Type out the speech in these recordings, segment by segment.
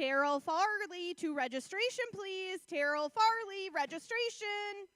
Terrell Farley to registration, please. Terrell Farley, registration.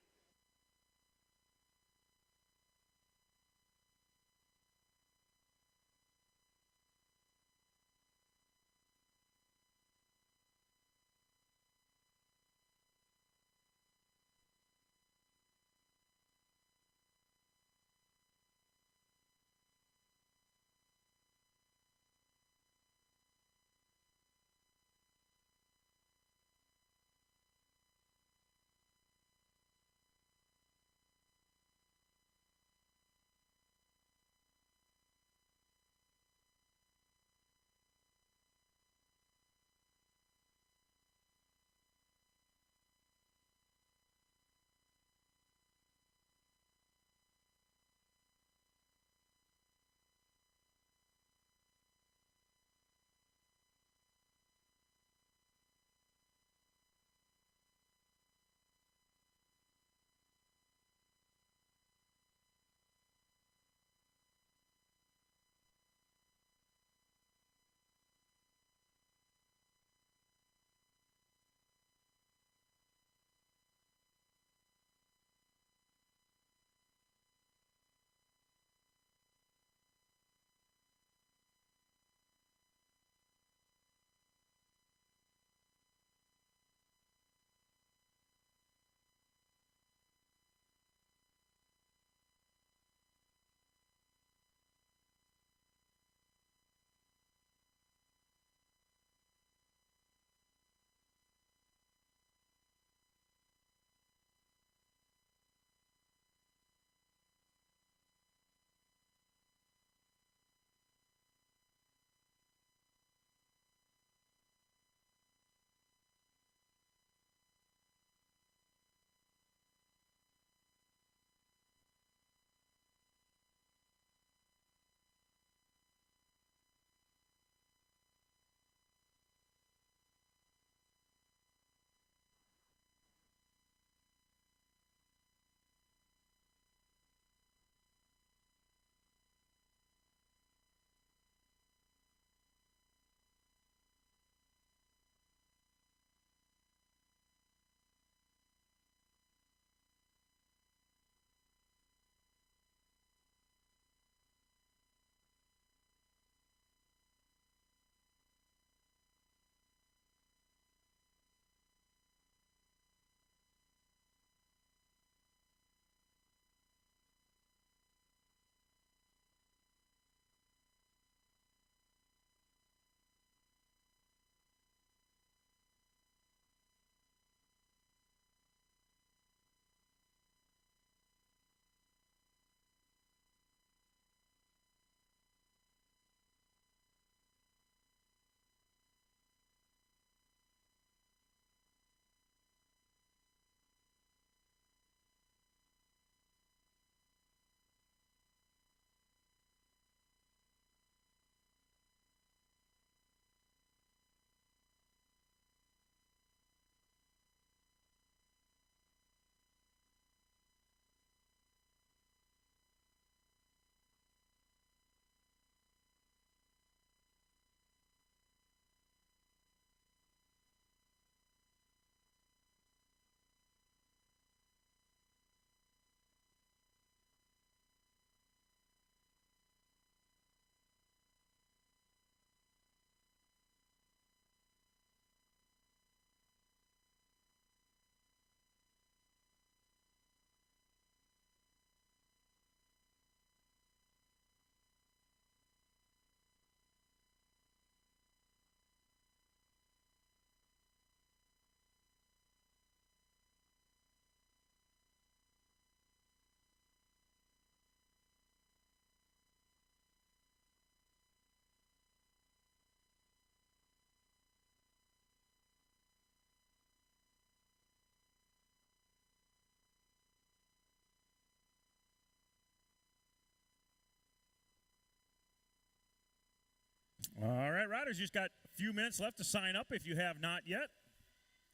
All right, riders, you just got a few minutes left to sign up if you have not yet.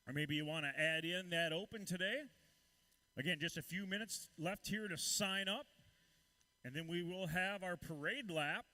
Or maybe you want to add in that open today. Again, just a few minutes left here to sign up. And then we will have our parade lap.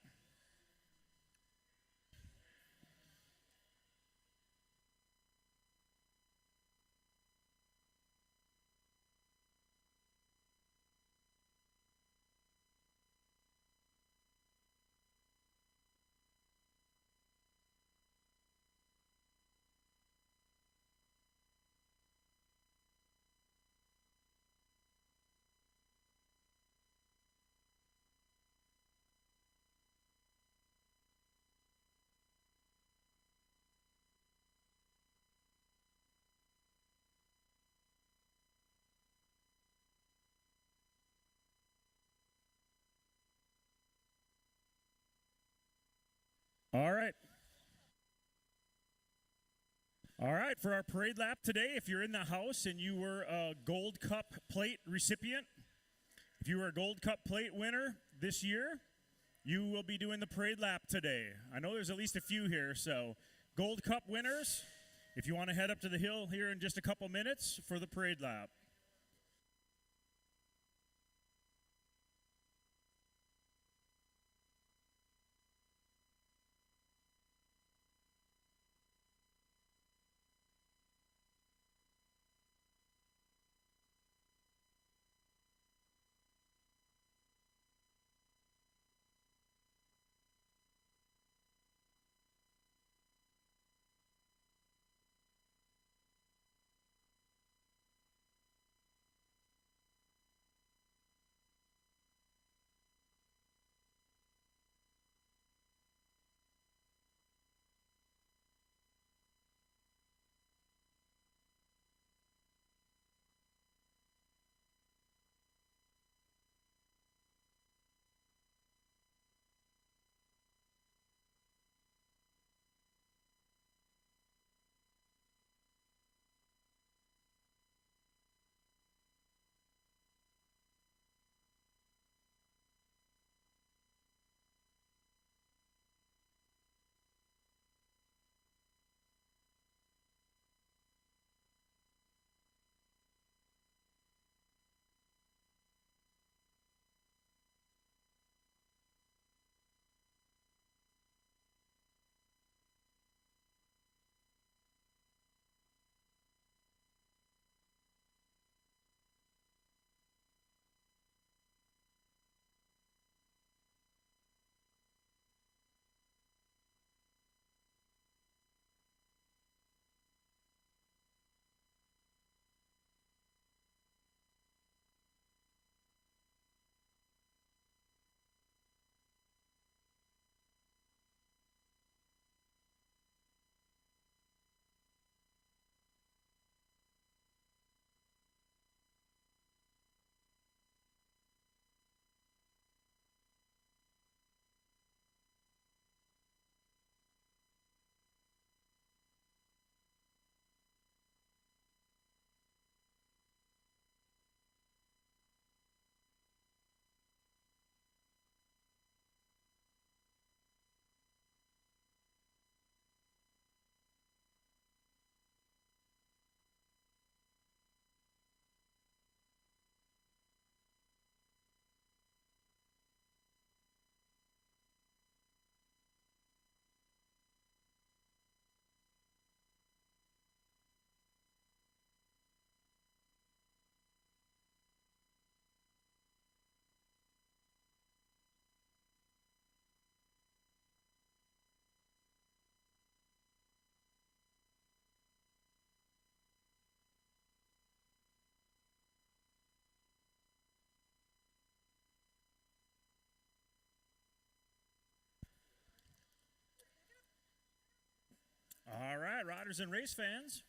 All right. All right, for our parade lap today, if you're in the house and you were a Gold Cup plate recipient, if you were a Gold Cup plate winner this year, you will be doing the parade lap today. I know there's at least a few here, so Gold Cup winners, if you want to head up to the hill here in just a couple minutes for the parade lap. All right, riders and race fans,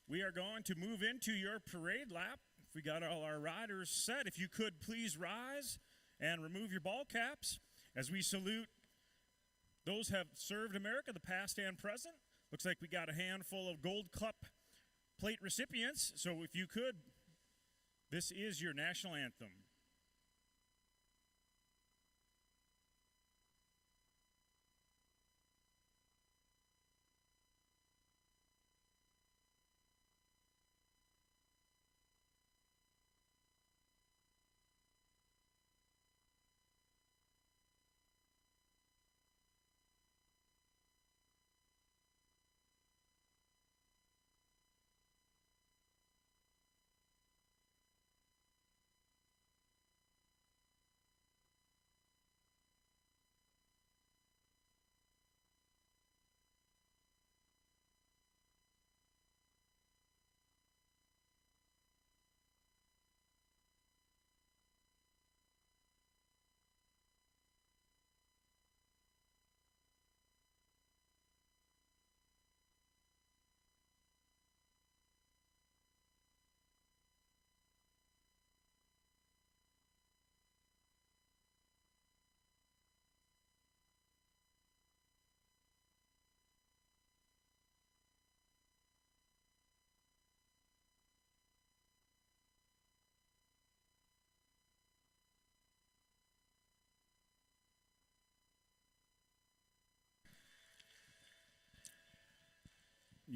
we are going to move into your parade lap. If we got all our riders set, if you could please rise and remove your ball caps as we salute those have served America, the past and present. Looks like we got a handful of Gold Cup plate recipients, so if you could, this is your national anthem.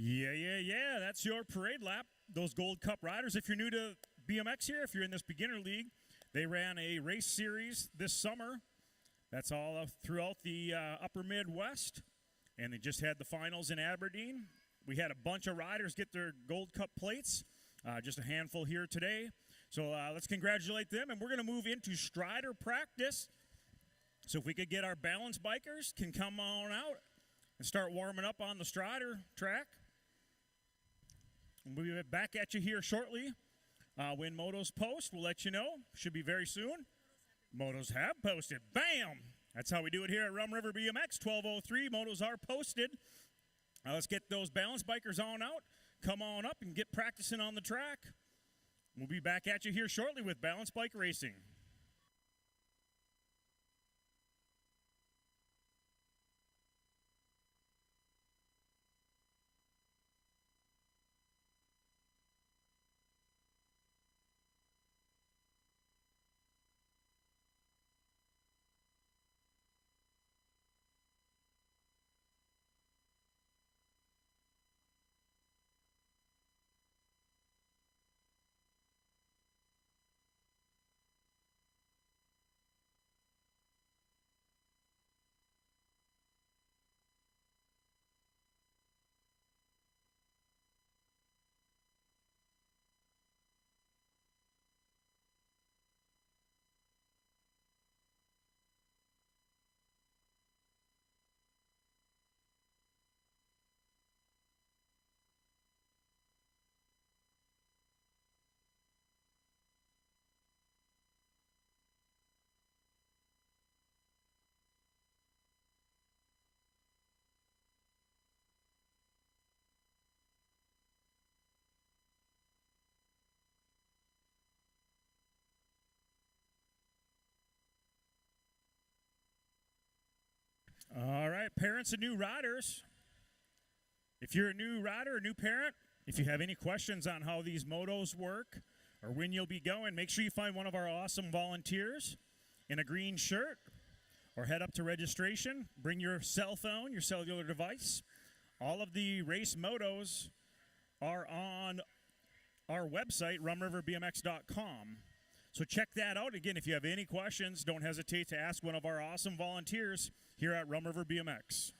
Yeah. That's your parade lap. Those Gold Cup riders. If you're new to BMX here, if you're in this beginner league, they ran a race series this summer. That's all throughout the upper Midwest. And they just had the finals in Aberdeen. We had a bunch of riders get their Gold Cup plates, just a handful here today. So let's congratulate them. And we're going to move into Strider practice. So if we could get our balance bikers can come on out and start warming up on the Strider track. We'll be back at you here shortly. When motos post, we'll let you know. Should be very soon. Motos have posted. Bam! That's how we do it here at Rum River BMX. 12:03. Motos are posted. Let's get those balance bikers on out. Come on up and get practicing on the track. We'll be back at you here shortly with balance bike racing. All right, parents and new riders. If you're a new rider, a new parent, if you have any questions on how these motos work or when you'll be going, make sure you find one of our awesome volunteers in a green shirt or head up to registration. Bring your cell phone, your cellular device. All of the race motos are on our website, rumriverbmx.com. So check that out. Again, if you have any questions, don't hesitate to ask one of our awesome volunteers here at Rum River BMX.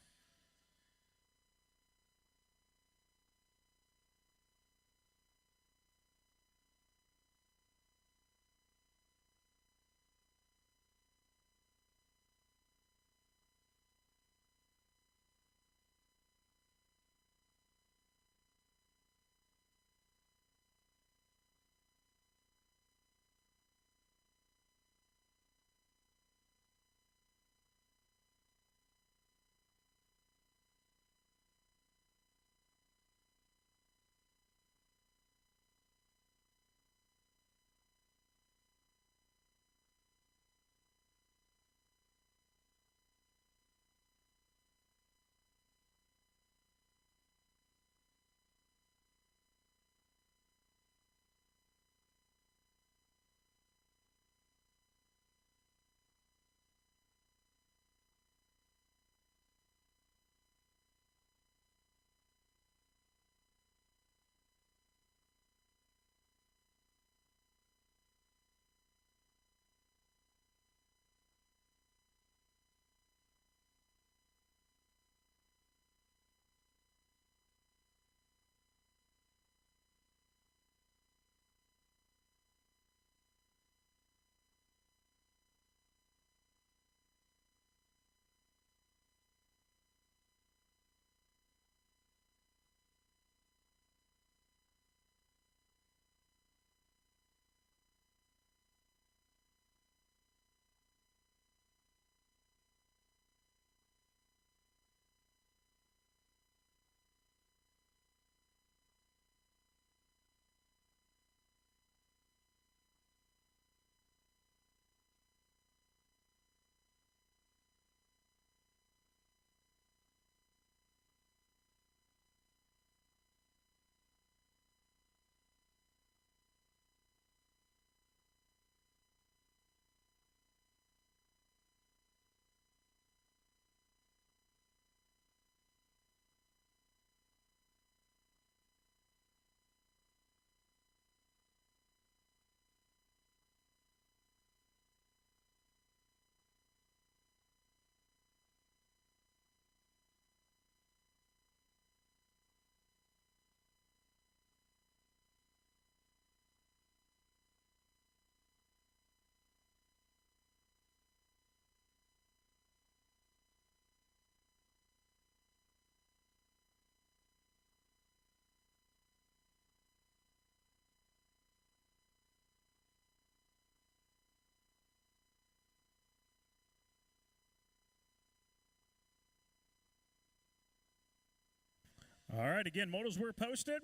All right, again, motos were posted.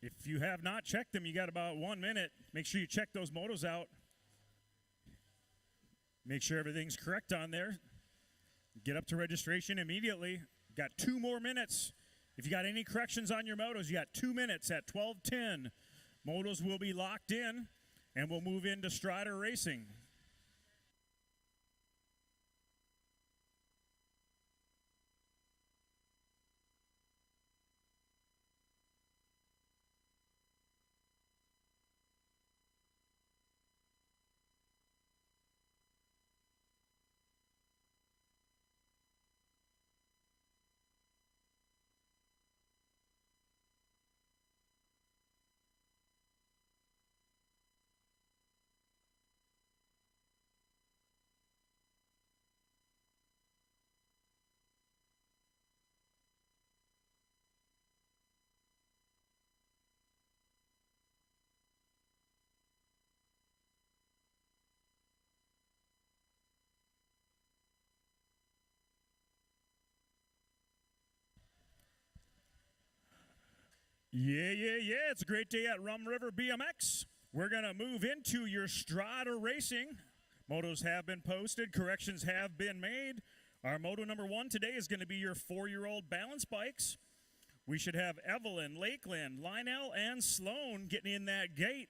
If you have not checked them, you got about 1 minute. Make sure you check those motos out. Make sure everything's correct on there. Get up to registration immediately. Got 2 more minutes. If you got any corrections on your motos, you got 2 minutes at 12:10. Motos will be locked in, and we'll move into Strider Racing. Yeah. It's a great day at Rum River BMX. We're going to move into your Strada Racing. Motos have been posted. Corrections have been made. Our moto number 1 today is going to be your 4-year-old balance bikes. We should have Evelyn, Lakeland, Lionel, and Sloan getting in that gate.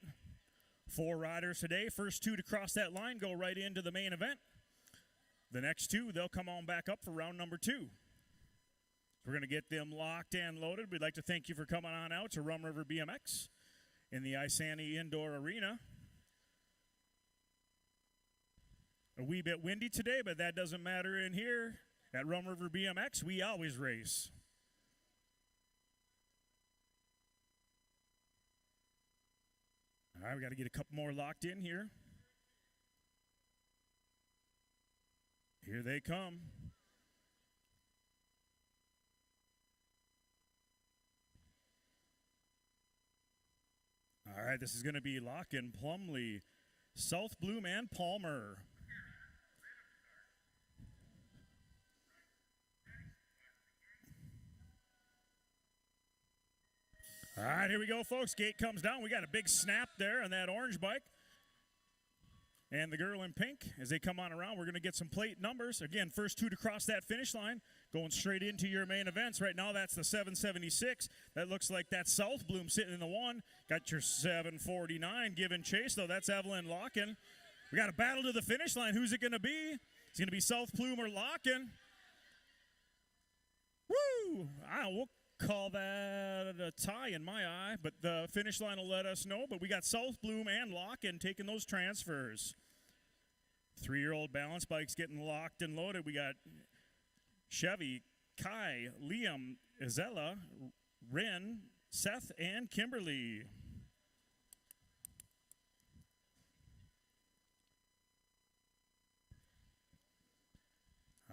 4 riders today. First 2 to cross that line go right into the main event. The next 2, they'll come on back up for round number 2. We're going to get them locked and loaded. We'd like to thank you for coming on out to Rum River BMX in the Isani Indoor Arena. A wee bit windy today, but that doesn't matter in here. At Rum River BMX, we always race. All right, we got to get a couple more locked in here. Here they come. All right, this is going to be Locken, Plumley, South Bloom, and Palmer. All right, here we go, folks. Gate comes down. We got a big snap there on that orange bike. And the girl in pink, as they come on around, we're going to get some plate numbers. Again, first 2 to cross that finish line, going straight into your main events. Right now, that's the 776. That looks like that's South Bloom sitting in the 1. Got your 749 giving chase, though. That's Evelyn Locken. We got a battle to the finish line. Who's it going to be? It's going to be South Bloom or Locken. Woo! We'll call that a tie in my eye, but the finish line will let us know. But we got South Bloom and Locken taking those transfers. 3-year-old balance bikes getting locked and loaded. We got Chevy, Kai, Liam, Izella, Ren, Seth, and Kimberly.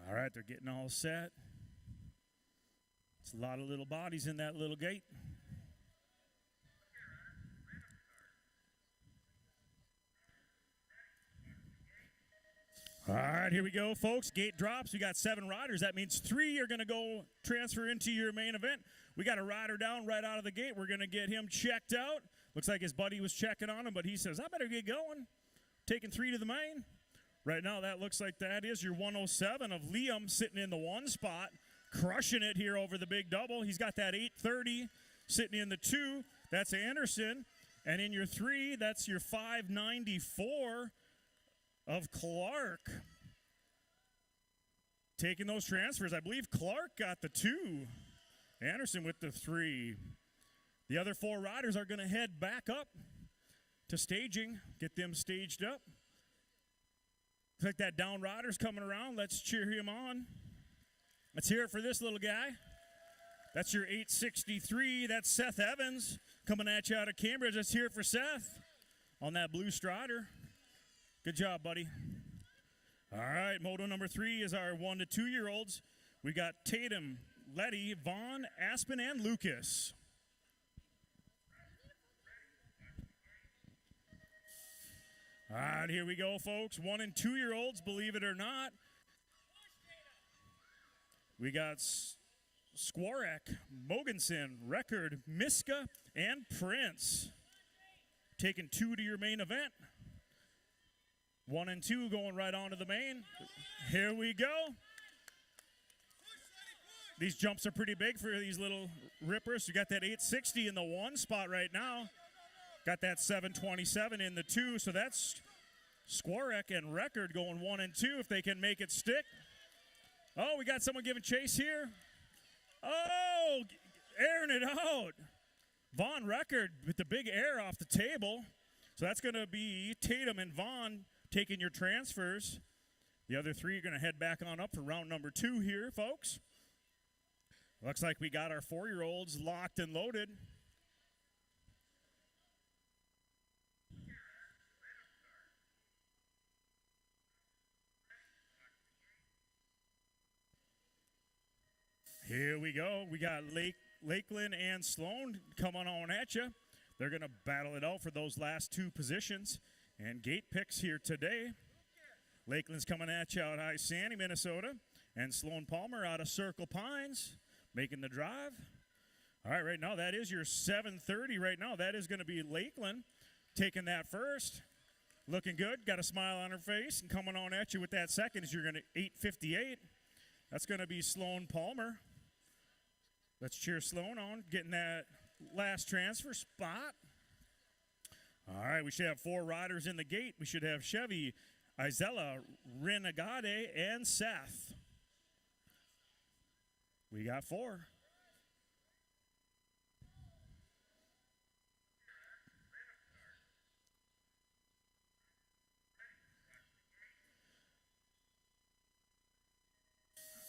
All right, they're getting all set. It's a lot of little bodies in that little gate. All right, here we go, folks. Gate drops. We got 7 riders. That means 3 are going to go transfer into your main event. We got a rider down right out of the gate. We're going to get him checked out. Looks like his buddy was checking on him, but he says, I better get going. Taking 3 to the main. Right now, that looks like that is your 107 of Liam sitting in the 1 spot, crushing it here over the big double. He's got that 830 sitting in the 2. That's Anderson. And in your 3, that's your 594 of Clark. Taking those transfers. I believe Clark got the 2. Anderson with the 3. The other 4 riders are going to head back up to staging. Get them staged up. Looks like that down rider's coming around. Let's cheer him on. Let's hear it for this little guy. That's your 863. That's Seth Evans coming at you out of Cambridge. Let's hear it for Seth on that blue Strider. Good job, buddy. All right, moto number 3 is our 1 to 2-year-olds. We got Tatum, Letty, Vaughn, Aspen, and Lucas. All right, here we go, folks. 1 and 2-year-olds, believe it or not. We got Skwarek, Mogensen, Record, Miska, and Prince. Taking 2 to your main event. 1 and 2 going right on to the main. Here we go. These jumps are pretty big for these little rippers. You got that 860 in the 1 spot right now. Got that 727 in the 2. So that's Skwarek and Record going 1 and 2 if they can make it stick. Oh, we got someone giving chase here. Oh, airing it out. Vaughn Record with the big air off the table. So that's going to be Tatum and Vaughn taking your transfers. The other 3 are going to head back on up for round number 2 here, folks. Looks like we got our 4-year-olds locked and loaded. Here we go. We got Lakeland and Sloan coming on at you. They're going to battle it out for those last 2 positions. And gate picks here today. Lakeland's coming at you out High Sandy, Minnesota. And Sloan Palmer out of Circle Pines making the drive. All right, right now that is your 7:30 right now. That is going to be Lakeland taking that first. Looking good. Got a smile on her face. And coming on at you with that second is you're going to 8:58. That's going to be Sloan Palmer. Let's cheer Sloan on getting that last transfer spot. All right, we should have 4 riders in the gate. We should have Chevy, Isella, Renegade, and Seth. We got 4.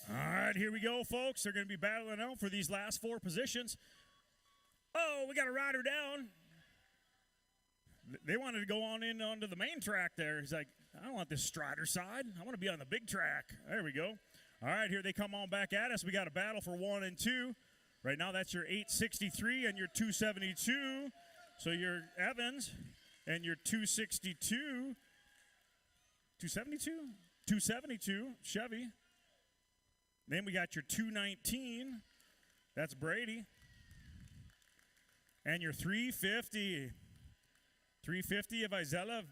All right, here we go, folks. They're going to be battling out for these last 4 positions. Oh, we got a rider down. They wanted to go on in onto the main track there. He's like, I don't want this Strider side. I want to be on the big track. There we go. All right, here they come on back at us. We got a battle for 1 and 2. Right now, that's your 863 and your 272. So your Evans and your 262. 272? 272, Chevy. Then we got your 219. That's Brady. And your 350. 350 of Isella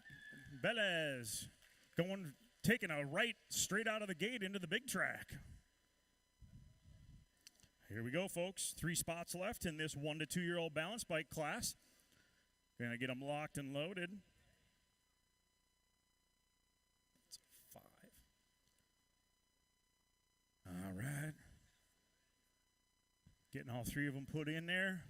Velez. Taking a right straight out of the gate into the big track. Here we go, folks. 3 spots left in this 1 to 2-year-old balance bike class. Gonna get them locked and loaded. It's 5. All right. Getting all 3 of them put in there.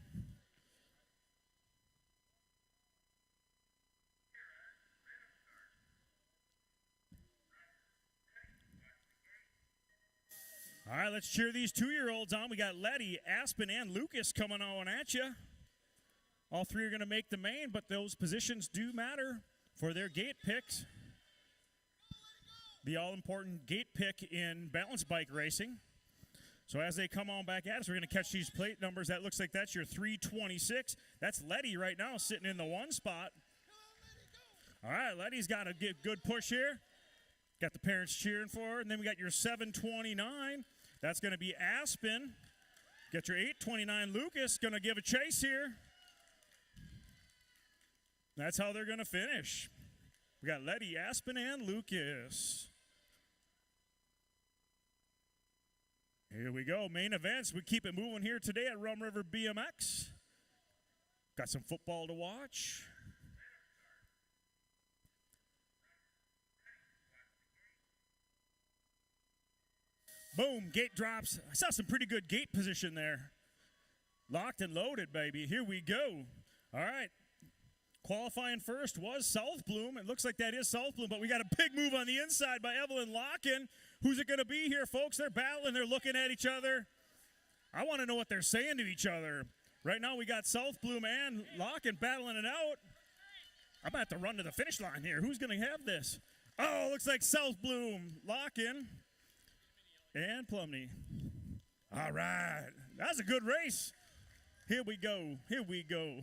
All right, let's cheer these 2-year-olds on. We got Letty, Aspen, and Lucas coming on at you. All 3 are going to make the main, but those positions do matter for their gate picks. The all-important gate pick in balance bike racing. So as they come on back at us, we're going to catch these plate numbers. That looks like that's your 326. That's Letty right now sitting in the 1 spot. All right, Letty's got a good push here. Got the parents cheering for her. And then we got your 729. That's going to be Aspen. Got your 829 Lucas going to give a chase here. That's how they're going to finish. We got Letty, Aspen, and Lucas. Here we go. Main events. We keep it moving here today at Rum River BMX. Got some football to watch. Boom, gate drops. I saw some pretty good gate position there. Locked and loaded, baby. Here we go. All right. Qualifying first was South Bloom. It looks like that is South Bloom, but we got a big move on the inside by Evelyn Locken. Who's it going to be here, folks? They're battling. They're looking at each other. I want to know what they're saying to each other. Right now we got South Bloom and Locken battling it out. I'm about to run to the finish line here. Who's going to have this? Oh, looks like South Bloom, Locken, and Plumney. All right. That was a good race. Here we go. Here we go.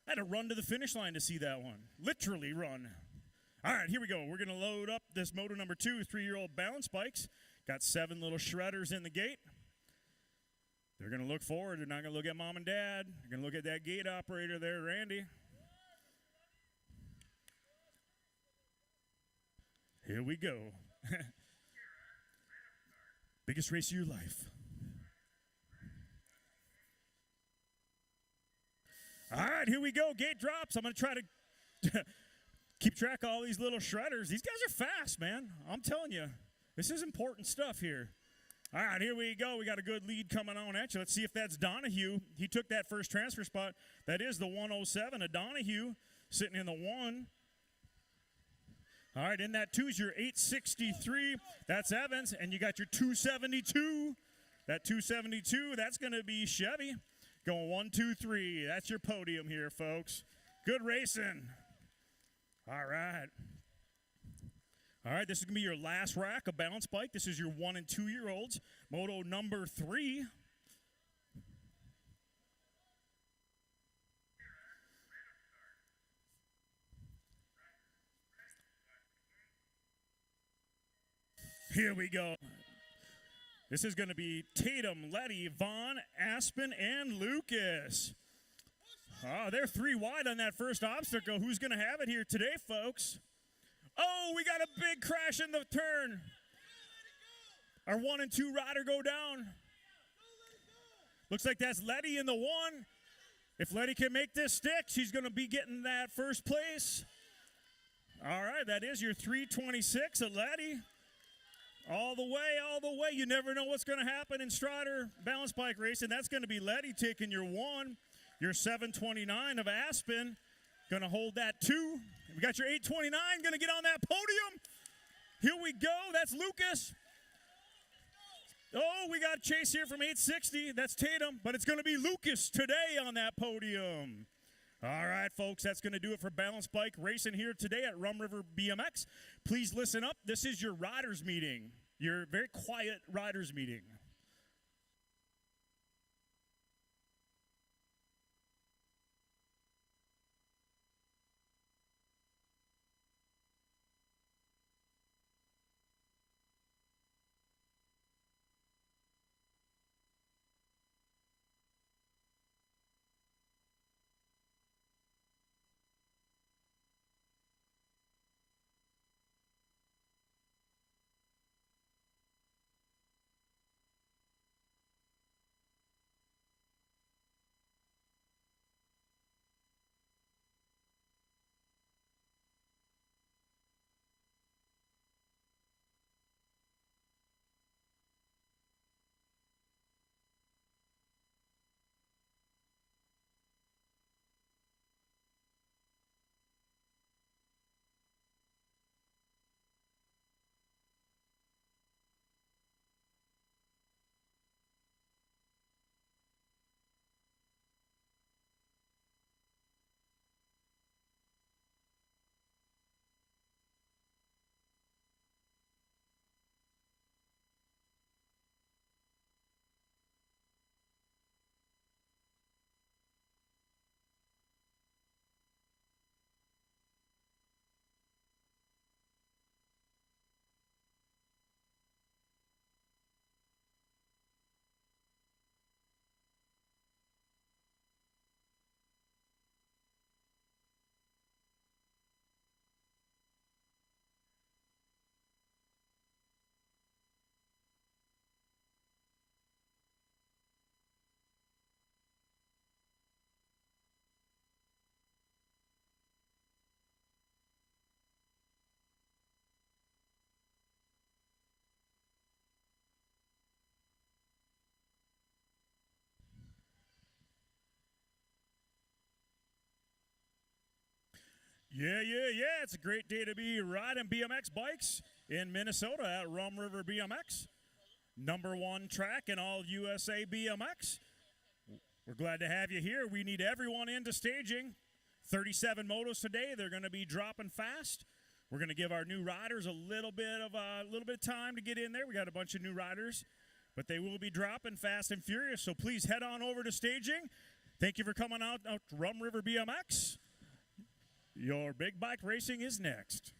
I had to run to the finish line to see that one. Literally run. All right, here we go. We're going to load up this Moto number 2 3-year-old balance bikes. Got 7 little shredders in the gate. They're going to look forward. They're not going to look at mom and dad. They're going to look at that gate operator there, Randy. Here we go. Biggest race of your life. All right, here we go. Gate drops. I'm going to try to keep track of all these little shredders. These guys are fast, man. I'm telling you, this is important stuff here. All right, here we go. We got a good lead coming on at you. Let's see if that's Donahue. He took that first transfer spot. That is the 107 of Donahue sitting in the 1. All right, in that 2 is your 863. That's Evans. And you got your 272. That 272, that's going to be Chevy. Going 1, 2, 3. That's your podium here, folks. Good racing. All right. All right, this is going to be your last rack of balance bike. This is your 1 and 2 year olds. Moto number 3. Here we go. This is going to be Tatum, Letty, Vaughn, Aspen, and Lucas. Oh, they're 3 wide on that first obstacle. Who's going to have it here today, folks? Oh, we got a big crash in the turn. Our 1 and 2 rider go down. Looks like that's Letty in the 1. If Letty can make this stick, she's going to be getting that first place. All right, that is your 326 of Letty. All the way, all the way. You never know what's going to happen in Strider balance bike racing. That's going to be Letty taking your 1. Your 729 of Aspen. Going to hold that 2. We got your 829 going to get on that podium. Here we go. That's Lucas. Oh, we got Chase here from 860. That's Tatum. But it's going to be Lucas today on that podium. All right, folks, that's going to do it for balance bike racing here today at Rum River BMX. Please listen up. This is your riders meeting, your very quiet riders meeting. Yeah. It's a great day to be riding BMX bikes in Minnesota at Rum River BMX. #1 track in all USA BMX. We're glad to have you here. We need everyone into staging. 37 motos today. They're going to be dropping fast. We're going to give our new riders a little bit of time to get in there. We got a bunch of new riders, but they will be dropping fast and furious. So please head on over to staging. Thank you for coming out to Rum River BMX. Your big bike racing is next.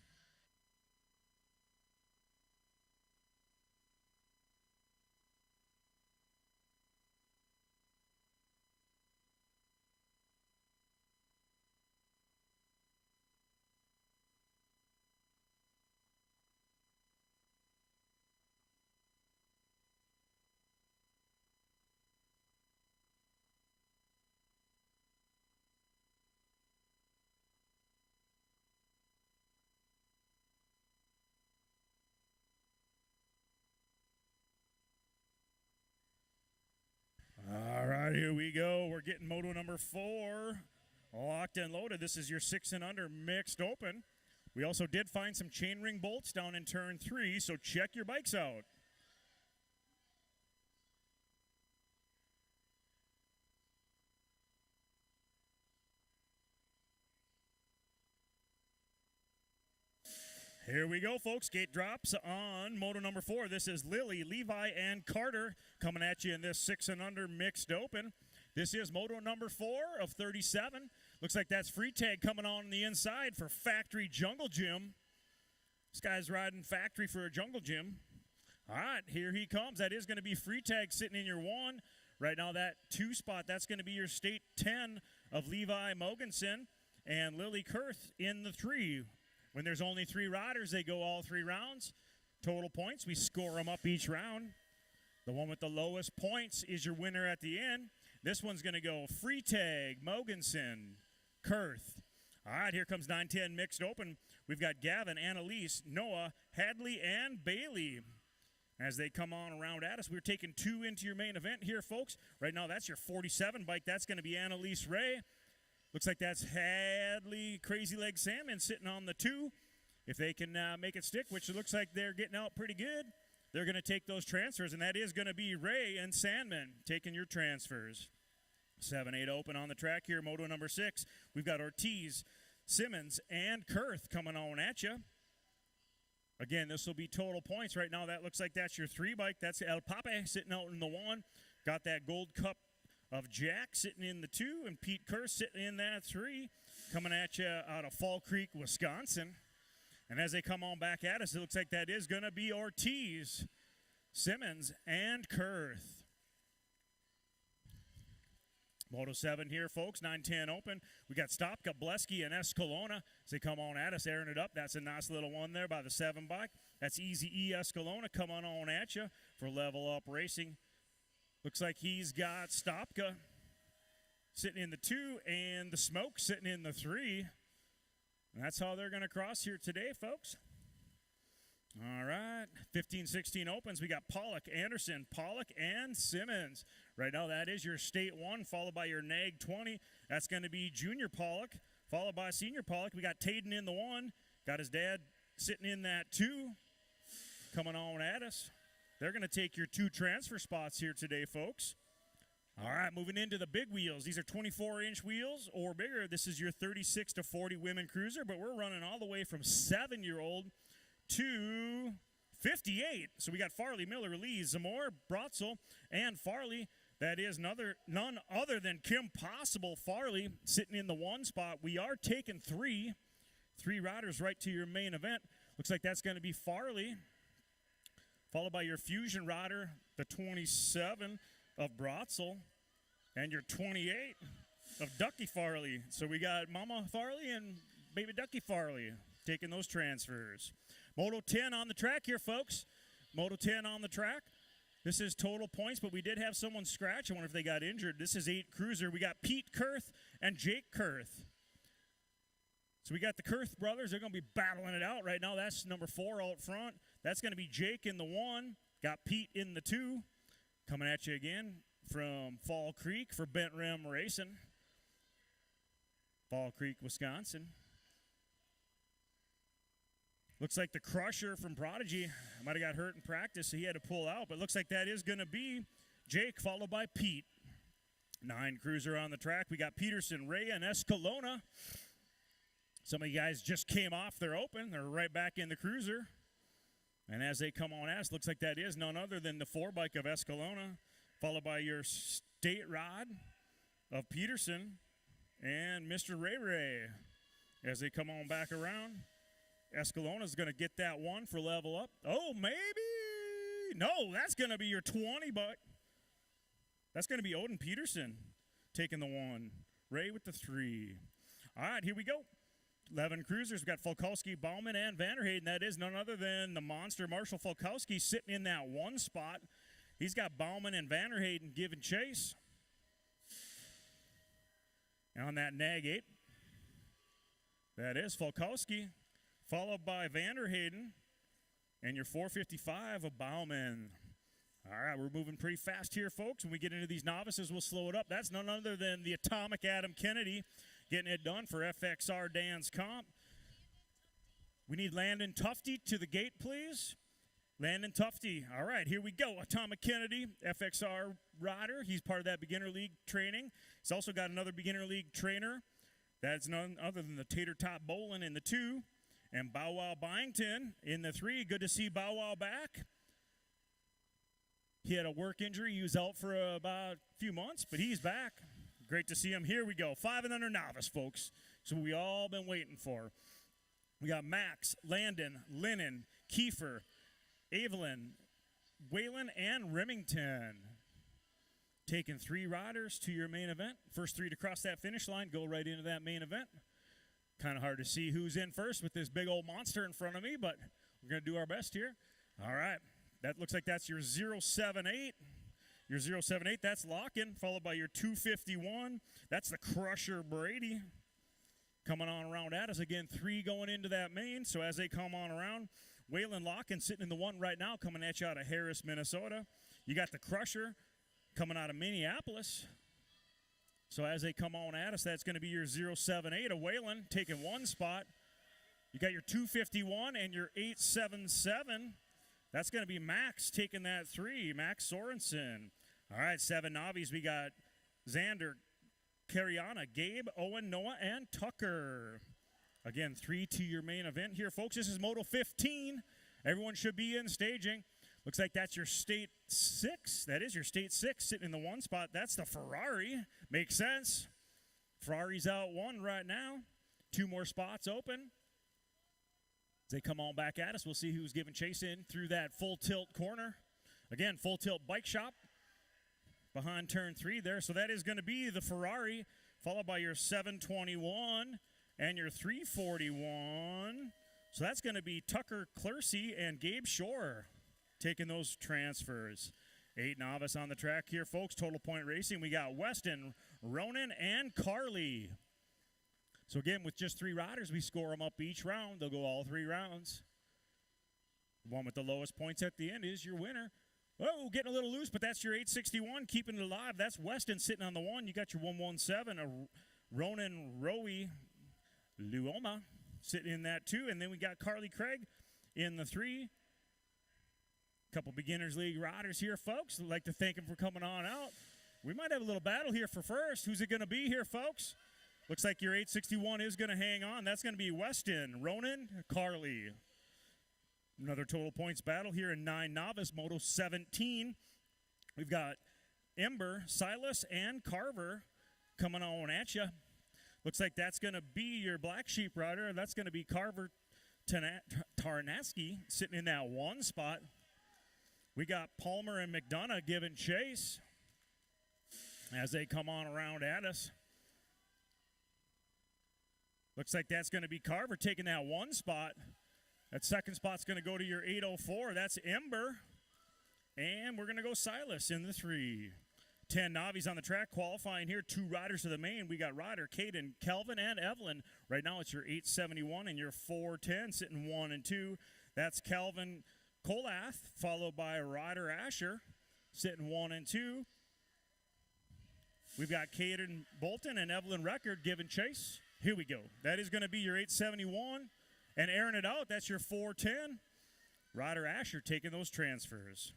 right, here we go. We're getting moto number 4 locked and loaded. This is your 6 and under mixed open. We also did find some chainring bolts down in turn 3, so check your bikes out. Here we go, folks. Gate drops on moto number 4. This is Lily, Levi, and Carter coming at you in this 6 and under mixed open. This is moto number 4 of 37. Looks like that's free tag coming on the inside for Factory Jungle Gym. This guy's riding Factory for a Jungle Gym. All right, here he comes. That is going to be free tag sitting in your 1. Right now, that 2 spot, that's going to be your state 10 of Levi Mogensen and Lily Kurth in the 3. When there's only 3 riders, they go all 3 rounds. Total points, we score them up each round. The one with the lowest points is your winner at the end. This one's going to go free tag, Mogensen, Kurth. All right, here comes 9-10 mixed open. We've got Gavin, Annalise, Noah, Hadley, and Bailey. As they come on around at us, we're taking 2 into your main event here, folks. Right now, that's your 47 bike. That's going to be Annalise Ray. Looks like that's Hadley Crazy Leg Salmon sitting on the 2. If they can make it stick, which it looks like they're getting out pretty good, they're going to take those transfers, and that is going to be Ray and Sandman taking your transfers. 7-8 open on the track here, moto number 6. We've got Ortiz, Simmons, and Kurth coming on at you. Again, this will be total points. Right now, that looks like that's your 3 bike. That's El Pape sitting out in the 1. Got that gold cup of Jack sitting in the 2, and Pete Kurth sitting in that 3, coming at you out of Fall Creek, Wisconsin. And as they come on back at us, it looks like that is going to be Ortiz, Simmons, and Kurth. Moto 7 here, folks, 9-10 open. We got Stopka, Bleski, and Escalona as they come on at us, airing it up. That's a nice little one there by the 7 bike. That's Easy E Escalona coming on at you for Level Up Racing. Looks like he's got Stopka sitting in the 2 and the Smoke sitting in the 3. And that's how they're going to cross here today, folks. All right, 15-16 opens. We got Pollock, Anderson, Pollock, and Simmons. Right now, that is your state 1, followed by your NAG 20. That's going to be Junior Pollock, followed by Senior Pollock. We got Tayden in the 1. Got his dad sitting in that 2, coming on at us. They're going to take your 2 transfer spots here today, folks. All right, moving into the big wheels. These are 24-inch wheels or bigger. This is your 36 to 40 women cruiser, but we're running all the way from 7-year-old to 58. So we got Farley, Miller, Lee, Zamora, Brotzel, and Farley. That is none other than Kim Possible Farley sitting in the 1 spot. We are taking 3 riders right to your main event. Looks like that's going to be Farley, followed by your Fusion rider, the 27 of Brotzel, and your 28 of Ducky Farley. So we got Mama Farley and Baby Ducky Farley taking those transfers. Moto 10 on the track here, folks. Moto 10 on the track. This is total points, but we did have someone scratch. I wonder if they got injured. This is 8 cruiser. We got Pete Kurth and Jake Kurth. So we got the Kurth brothers. They're going to be battling it out right now. That's number 4 out front. That's going to be Jake in the 1. Got Pete in the 2. Coming at you again from Fall Creek for Bent Rim Racing. Fall Creek, Wisconsin. Looks like the Crusher from Prodigy might have got hurt in practice, so he had to pull out. But looks like that is going to be Jake, followed by Pete. 9 cruiser on the track. We got Peterson, Ray, and Escalona. Some of you guys just came off their open. They're right back in the cruiser. And as they come on us, looks like that is none other than the 4 bike of Escalona, followed by your state rod of Peterson and Mr. Ray Ray. As they come on back around, Escalona's going to get that 1 for Level Up. Oh, maybe. No, that's going to be your 20 bike. That's going to be Odin Peterson taking the 1. Ray with the 3. All right, here we go. 11 cruisers. We've got Falkowski, Bauman, and Vanderhayden. That is none other than the monster Marshall Falkowski sitting in that 1 spot. He's got Bauman and Vanderhayden giving chase. And on that NAG 8, that is Falkowski, followed by Vanderhayden, and your 455 of Bauman. All right, we're moving pretty fast here, folks. When we get into these novices, we'll slow it up. That's none other than the Atomic Adam Kennedy getting it done for FXR Dan's Comp. We need Landon Tufty to the gate, please. Landon Tufty. All right, here we go. Atomic Kennedy, FXR rider. He's part of that beginner league training. He's also got another beginner league trainer. That's none other than the Tater Tot Bolin in the 2. And Bow Wow Byington in the 3. Good to see Bow Wow back. He had a work injury. He was out for about a few months, but he's back. Great to see him. Here we go. 5 and under novice, folks. So we all been waiting for. We got Max, Landon, Lennon, Kiefer, Evelyn, Waylon, and Remington. Taking 3 riders to your main event. First 3 to cross that finish line go right into that main event. Kind of hard to see who's in first with this big old monster in front of me, but we're going to do our best here. All right. That looks like that's your 078. Your 078, that's Lockin, followed by your 251. That's the Crusher Brady. Coming on around at us. Again, 3 going into that main. So as they come on around, Waylon Lockin sitting in the 1 right now, coming at you out of Harris, Minnesota. You got the Crusher coming out of Minneapolis. So as they come on at us, that's going to be your 078 of Waylon taking 1 spot. You got your 251 and your 877. That's going to be Max taking that 3, Max Sorensen. All right, 7 Navis. We got Xander, Cariana, Gabe, Owen, Noah, and Tucker. Again, 3 to your main event here, folks. This is Moto 15. Everyone should be in staging. Looks like that's your State 6. That is your State 6 sitting in the 1 spot. That's the Ferrari. Makes sense. Ferrari's out 1 right now. 2 more spots open. As they come on back at us, we'll see who's giving chase in through that full tilt corner. Again, full tilt bike shop behind turn 3 there. So that is going to be the Ferrari, followed by your 721 and your 341. So that's going to be Tucker Clersey and Gabe Shore taking those transfers. 8 novice on the track here, folks. Total point racing. We got Weston, Ronan, and Carly. So again, with just 3 riders, we score them up each round. They'll go all 3 rounds. The one with the lowest points at the end is your winner. Oh, getting a little loose, but that's your 861, keeping it alive. That's Weston sitting on the 1. You got your 117, a Ronan Rowie Luoma sitting in that 2. And then we got Carly Craig in the 3. Couple Beginners League riders here, folks. I'd like to thank them for coming on out. We might have a little battle here for first. Who's it going to be here, folks? Looks like your 861 is going to hang on. That's going to be Weston, Ronan, Carly. Another total points battle here in 9 novice, Moto 17. We've got Ember, Silas, and Carver coming on at you. Looks like that's going to be your black sheep rider. That's going to be Carver Tarnaski sitting in that 1 spot. We got Palmer and McDonough giving chase as they come on around at us. Looks like that's going to be Carver taking that 1 spot. That 2nd spot's going to go to your 804. That's Ember. And we're going to go Silas in the 3. 10 Navis on the track qualifying here. 2 riders to the main. We got Ryder, Caden, Kelvin, and Evelyn. Right now it's your 871 and your 410 sitting 1 and 2. That's Calvin Colath, followed by Ryder Asher sitting 1 and 2. We've got Caden Bolton and Evelyn Record giving chase. Here we go. That is going to be your 871. And airing it out, that's your 410. Ryder Asher taking those transfers.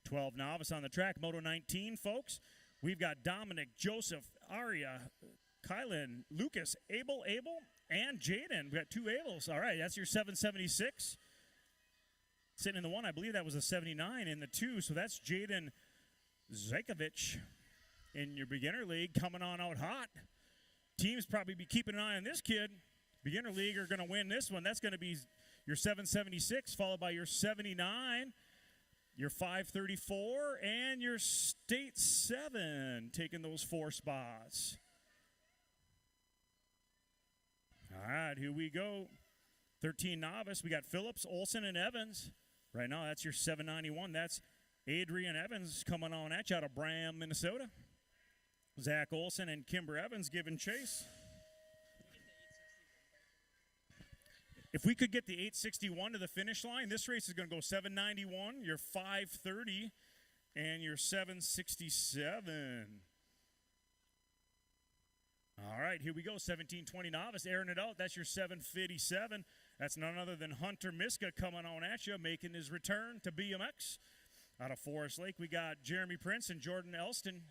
12 novice on the track, Moto 19, folks. We've got Dominic, Joseph, Aria, Kylan, Lucas, Abel, and Jaden. We've got 2 Abels. All right, that's your 776. Sitting in the 1, I believe that was a 79 in the 2. So that's Jaden Zajkovic in your beginner league coming on out hot. Teams probably be keeping an eye on this kid. Beginner league are going to win this one. That's going to be your 776, followed by your 79, your 534, and your State 7, taking those 4 spots. All right, here we go. 13 novice. We got Phillips, Olson, and Evans. Right now, that's your 791. That's Adrian Evans coming on at you out of Bram, Minnesota. Zach Olson and Kimber Evans giving chase. If we could get the 861 to the finish line, this race is going to go 791, your 530, and your 767. All right, here we go. 1720 novice, airing it out. That's your 757. That's none other than Hunter Miska coming on at you, making his return to BMX. Out of Forest Lake, we got Jeremy Prince and Jordan Elston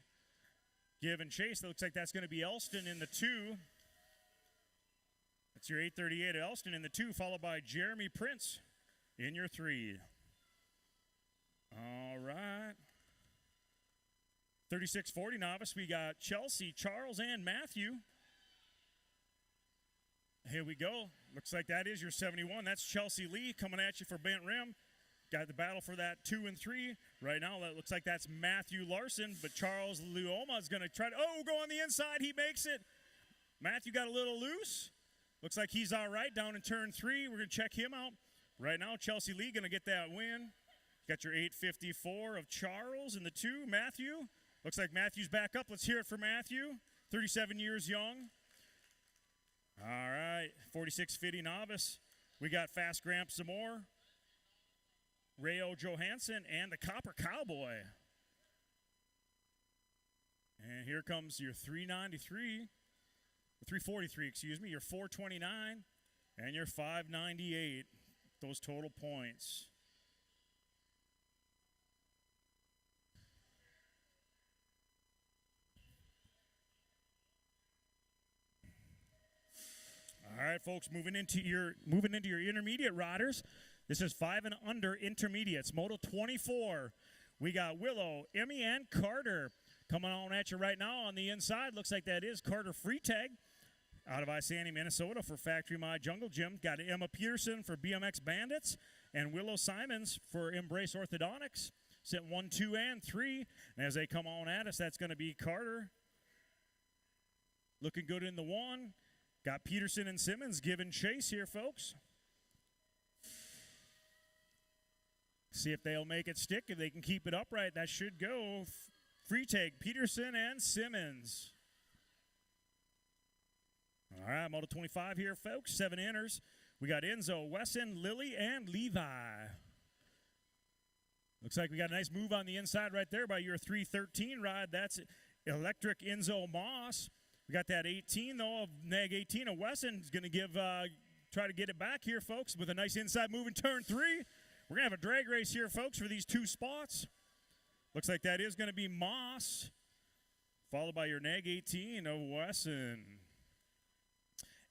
giving chase. That looks like that's going to be Elston in the 2. That's your 838 Elston in the 2, followed by Jeremy Prince in your 3. All right. 3640 novice, we got Chelsea, Charles, and Matthew. Here we go. Looks like that is your 71. That's Chelsea Lee coming at you for bent rim. Got the battle for that 2 and 3. Right now, that looks like that's Matthew Larson, but Charles Luoma is going to try to, go on the inside. He makes it. Matthew got a little loose. Looks like he's all right down in turn 3. We're going to check him out. Right now, Chelsea Lee going to get that win. Got your 854 of Charles in the 2. Matthew. Looks like Matthew's back up. Let's hear it for Matthew. 37 years young. All right. 4650 novice. We got Fast Gramp Zamore, Rayo Johansson, and the Copper Cowboy. And here comes your 343, excuse me, your 429, and your 598. Those total points. All right, folks, moving into your intermediate riders. This is 5 and under intermediates, Moto 24. We got Willow, Emmy, and Carter coming on at you right now on the inside. Looks like that is Carter Freetag out of Isani, Minnesota for Factory My Jungle Gym. Got Emma Peterson for BMX Bandits and Willow Simons for Embrace Orthodontics. Sent 1, 2, and 3. And as they come on at us, that's going to be Carter. Looking good in the 1. Got Peterson and Simmons giving chase here, folks. See if they'll make it stick. If they can keep it upright, that should go. Freetag, Peterson, and Simmons. All right, Moto 25 here, folks. 7 inners. We got Enzo, Wesson, Lily, and Levi. Looks like we got a nice move on the inside right there by your 313 ride. That's Electric Enzo Moss. We got that 18, though, of Nag 18 of Wesson. Is going to try to get it back here, folks, with a nice inside move in turn 3. We're going to have a drag race here, folks, for these 2 spots. Looks like that is going to be Moss, followed by your Nag 18 of Wesson.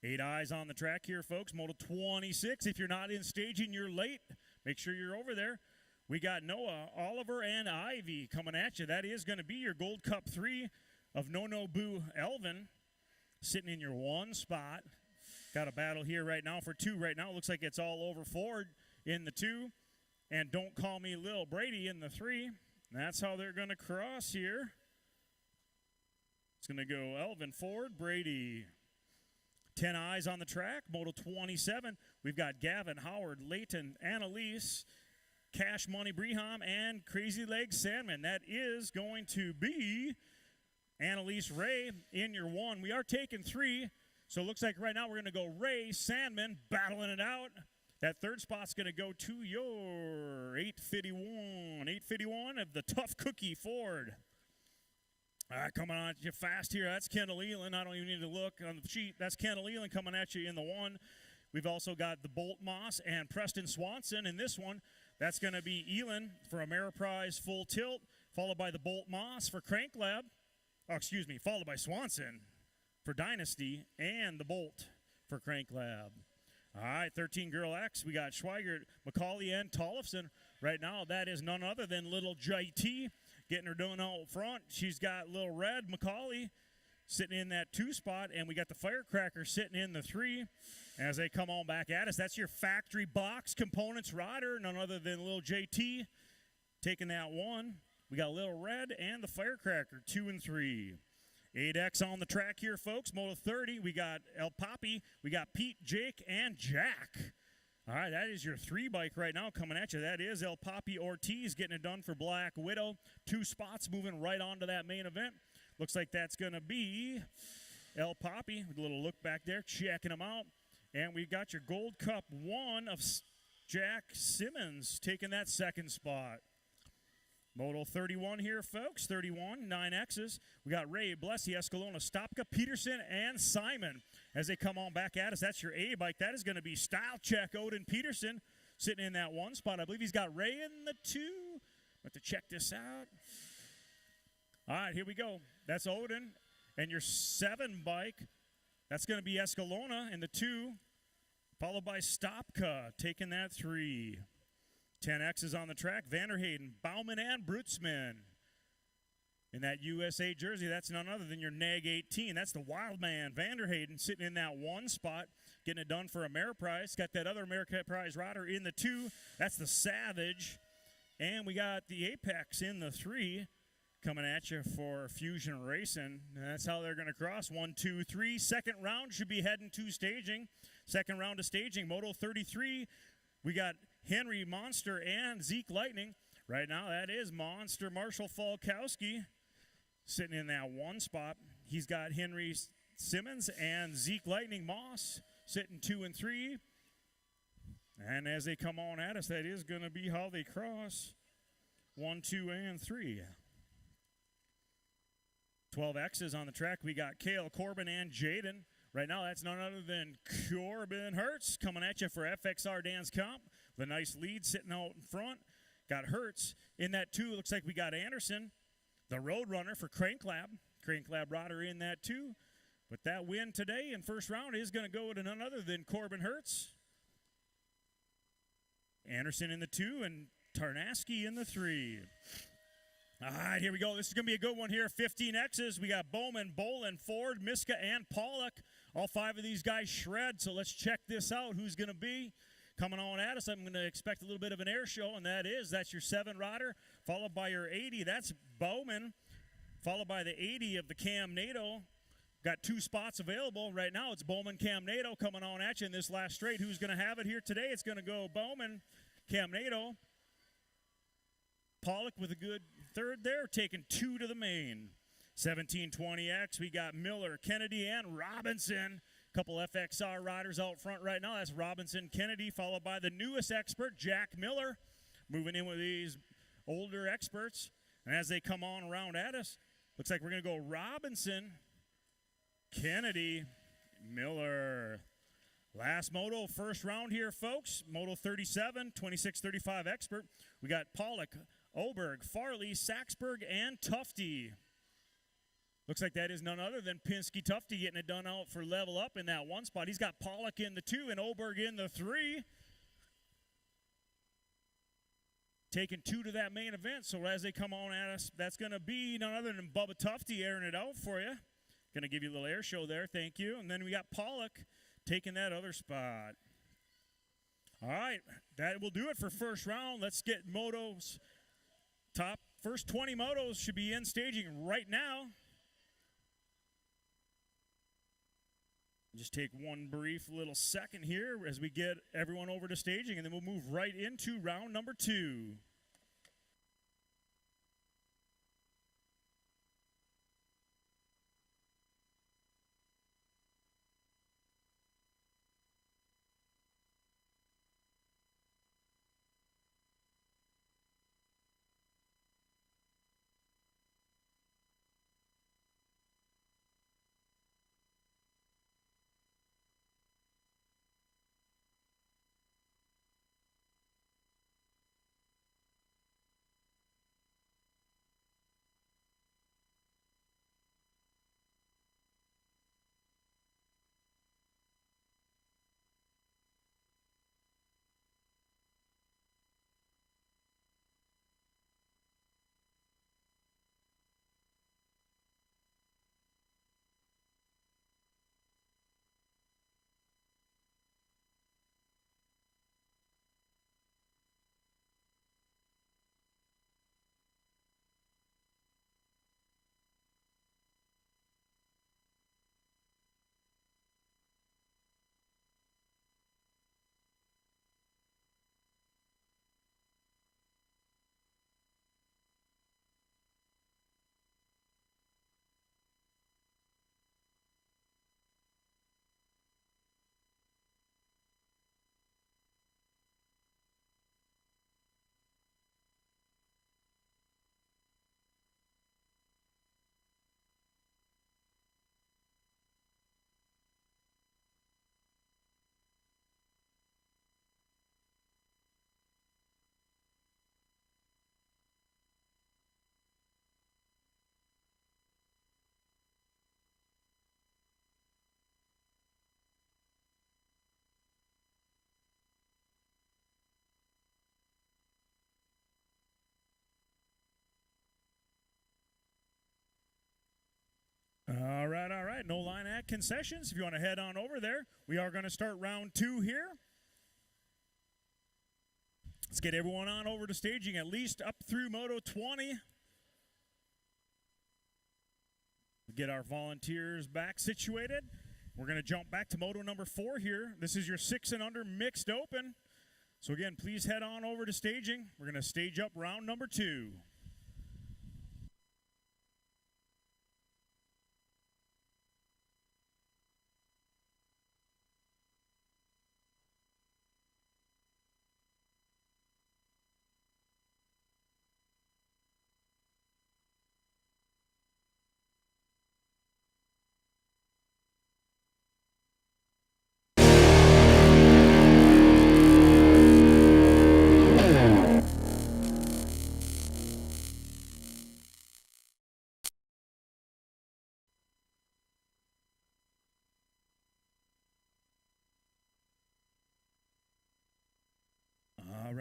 8 eyes on the track here, folks. Moto 26. If you're not in staging, you're late. Make sure you're over there. We got Noah, Oliver, and Ivy coming at you. That is going to be your Gold Cup 3 of No No Boo Elvin, sitting in your 1 spot. Got a battle here right now for 2. Right now, it looks like it's all over Ford in the 2. And Don't Call Me Lil Brady in the 3. That's how they're going to cross here. It's going to go Elvin, Ford, Brady. 10 eyes on the track. Moto 27. We've got Gavin, Howard, Layton, Annalise, Cash Money Breham, and Crazy Legs Sandman. That is going to be Annalise Ray in your 1. We are taking 3. So it looks like right now we're going to go Ray, Sandman, battling it out. That 3rd spot's going to go to your 851. 851 of the Tough Cookie Ford. All right, coming on at you fast here. That's Kendall Elan. I don't even need to look on the sheet. That's Kendall Elan coming at you in the 1. We've also got the Bolt Moss and Preston Swanson in this one. That's going to be Elan for Ameriprise Full Tilt, followed by the Bolt Moss for Crank Lab. Followed by Swanson for Dynasty and the Bolt for Crank Lab. All right, 13 Girl X. We got Schweigert, McCauley, and Tollefson. Right now, that is none other than little JT getting her done out front. She's got little Red, McCauley, sitting in that 2 spot, and we got the Firecracker sitting in the 3. As they come on back at us, that's your factory box components rider, none other than little JT taking that 1. We got Little Red and the Firecracker, 2 and 3. 8X on the track here, folks. Moto 30, we got El Papi, we got Pete, Jake, and Jack. All right, that is your 3 bike right now coming at you. That is El Papi Ortiz getting it done for Black Widow. 2 spots moving right on to that main event. Looks like that's going to be El Papi. With a little look back there, checking them out. And we got your Gold Cup 1 of Jack Simmons taking that 2nd spot. Modal 31 here, folks. 31, 9Xs. We got Ray, Blessy, Escalona, Stopka, Peterson, and Simon. As they come on back at us, that's your A bike. That is going to be Style Check Odin Peterson sitting in that one spot. I believe he's got Ray in the 2. Have to check this out. All right, here we go. That's Odin. And your 7 bike, that's going to be Escalona in the 2, followed by Stopka taking that 3. 10X's on the track. Vanderhayden, Bauman, and Brutzman. In that USA jersey, that's none other than your NAG 18. That's the Wild Man, Vanderhayden, sitting in that 1 spot, getting it done for Ameriprise. Got that other Ameriprise rider in the 2. That's the Savage. And we got the Apex in the 3 coming at you for Fusion Racing. And that's how they're going to cross. 1, 2, 3. Second round should be heading to staging. Second round of staging, Moto 33. We got Henry Monster and Zeke Lightning. Right now, that is Monster Marshall Falkowski sitting in that 1 spot. He's got Henry Simmons and Zeke Lightning Moss sitting 2 and 3. And as they come on at us, that is going to be how they cross. 1, 2, and 3. 12X's on the track. We got Cale, Corbin, and Jaden. Right now, that's none other than Corbin Hertz coming at you for FXR Dance Comp. The nice lead sitting out in front. Got Hertz in that 2. Looks like we got Anderson, the road runner for Crank Lab. Crank Lab rider in that 2. But that win today in first round is going to go to none other than Corbin Hertz. Anderson in the 2 and Tarnaski in the 3. All right, here we go. This is going to be a good one here. 15X's. We got Bowman, Bolin, Ford, Miska, and Pollock. All 5 of these guys shred, so let's check this out. Who's going to be coming on at us? I'm going to expect a little bit of an air show, and that's your 7 rider, followed by your 80. That's Bowman, followed by the 80 of the Cam NATO. Got 2 spots available. Right now, it's Bowman, Cam NATO coming on at you in this last straight. Who's going to have it here today? It's going to go Bowman, Cam NATO. Pollock with a good third there, taking 2 to the main. 1720X, we got Miller, Kennedy, and Robinson. Couple FXR riders out front right now. That's Robinson, Kennedy, followed by the newest expert, Jack Miller. Moving in with these older experts. And as they come on around at us, looks like we're going to go Robinson, Kennedy, Miller. Last moto, first round here, folks. Moto 37, 2635 expert. We got Pollock, Oberg, Farley, Saxberg, and Tufty. Looks like that is none other than Pinsky Tufty getting it done out for level up in that 1 spot. He's got Pollock in the 2 and Oberg in the 3. Taking 2 to that main event. So as they come on at us, that's going to be none other than Bubba Tufty airing it out for you. Going to give you a little air show there. Thank you. And then we got Pollock taking that other spot. All right. That will do it for first round. Let's get motos. Top first 20 motos should be in staging right now. Just take one brief little second here as we get everyone over to staging, and then we'll move right into round number 2. at concessions if you want to head on over there. We are going to start round 2 here. Let's get everyone on over to staging, at least up through Moto 20. Get our volunteers back situated. We're going to jump back to Moto number 4 here. This is your 6 and under mixed open. So again, please head on over to staging. We're going to stage up round number 2.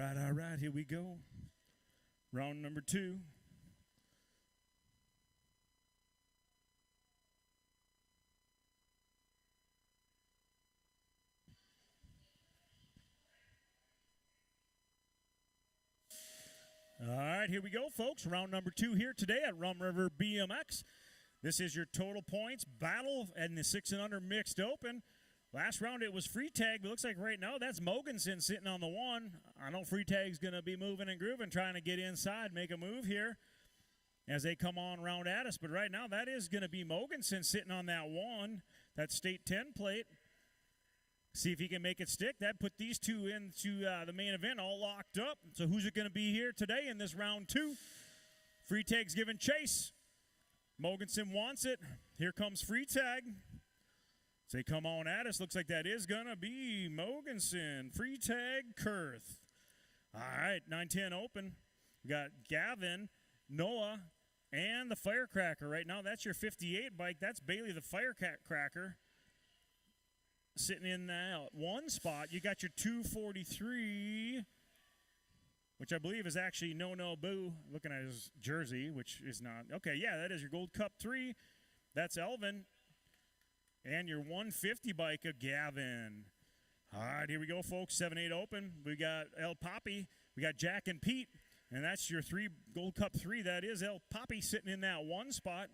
All right, here we go. Round number 2. All right, here we go, folks. Round number 2 here today at Rum River BMX. This is your total points battle in the 6 and under mixed open. Last round it was free tag, but looks like right now that's Mogensen sitting on the 1. I know free tag's going to be moving and grooving, trying to get inside, make a move here as they come on round at us. But right now that is going to be Mogensen sitting on that 1, that state 10 plate. See if he can make it stick. That put these two into the main event all locked up. So who's it going to be here today in this round 2? Free tag's giving chase. Mogensen wants it. Here comes free tag. So they come on at us. Looks like that is going to be Mogensen. Free tag, Kurth. All right, 9-10 open. We got Gavin, Noah, and the Firecracker. Right now, that's your 58 bike. That's Bailey the Firecracker sitting in that 1 spot. You got your 243, which I believe is actually No Boo. Looking at his jersey, which is not. Okay, yeah, that is your Gold Cup 3. That's Elvin. And your 150 bike of Gavin. All right, here we go, folks. 7-8 open. We got El Poppy. We got Jack and Pete. And that's your 3 Gold Cup 3. That is El Poppy sitting in that 1 spot.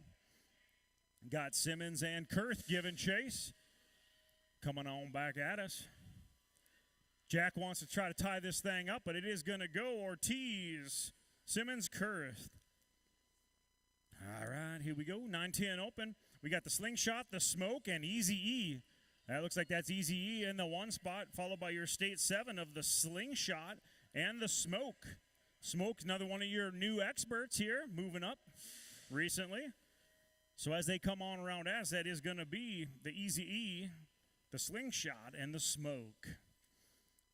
Got Simmons and Kurth giving chase. Coming on back at us. Jack wants to try to tie this thing up, but it is going to go Ortiz. Simmons, Kurth. All right, here we go. 9-10 open. We got the Slingshot, the Smoke, and Easy E. That looks like that's Easy E in the 1 spot, followed by your State 7 of the Slingshot and the Smoke. Smoke's another one of your new experts here, moving up recently. So as they come on around us, that is going to be the Easy E, the Slingshot, and the Smoke.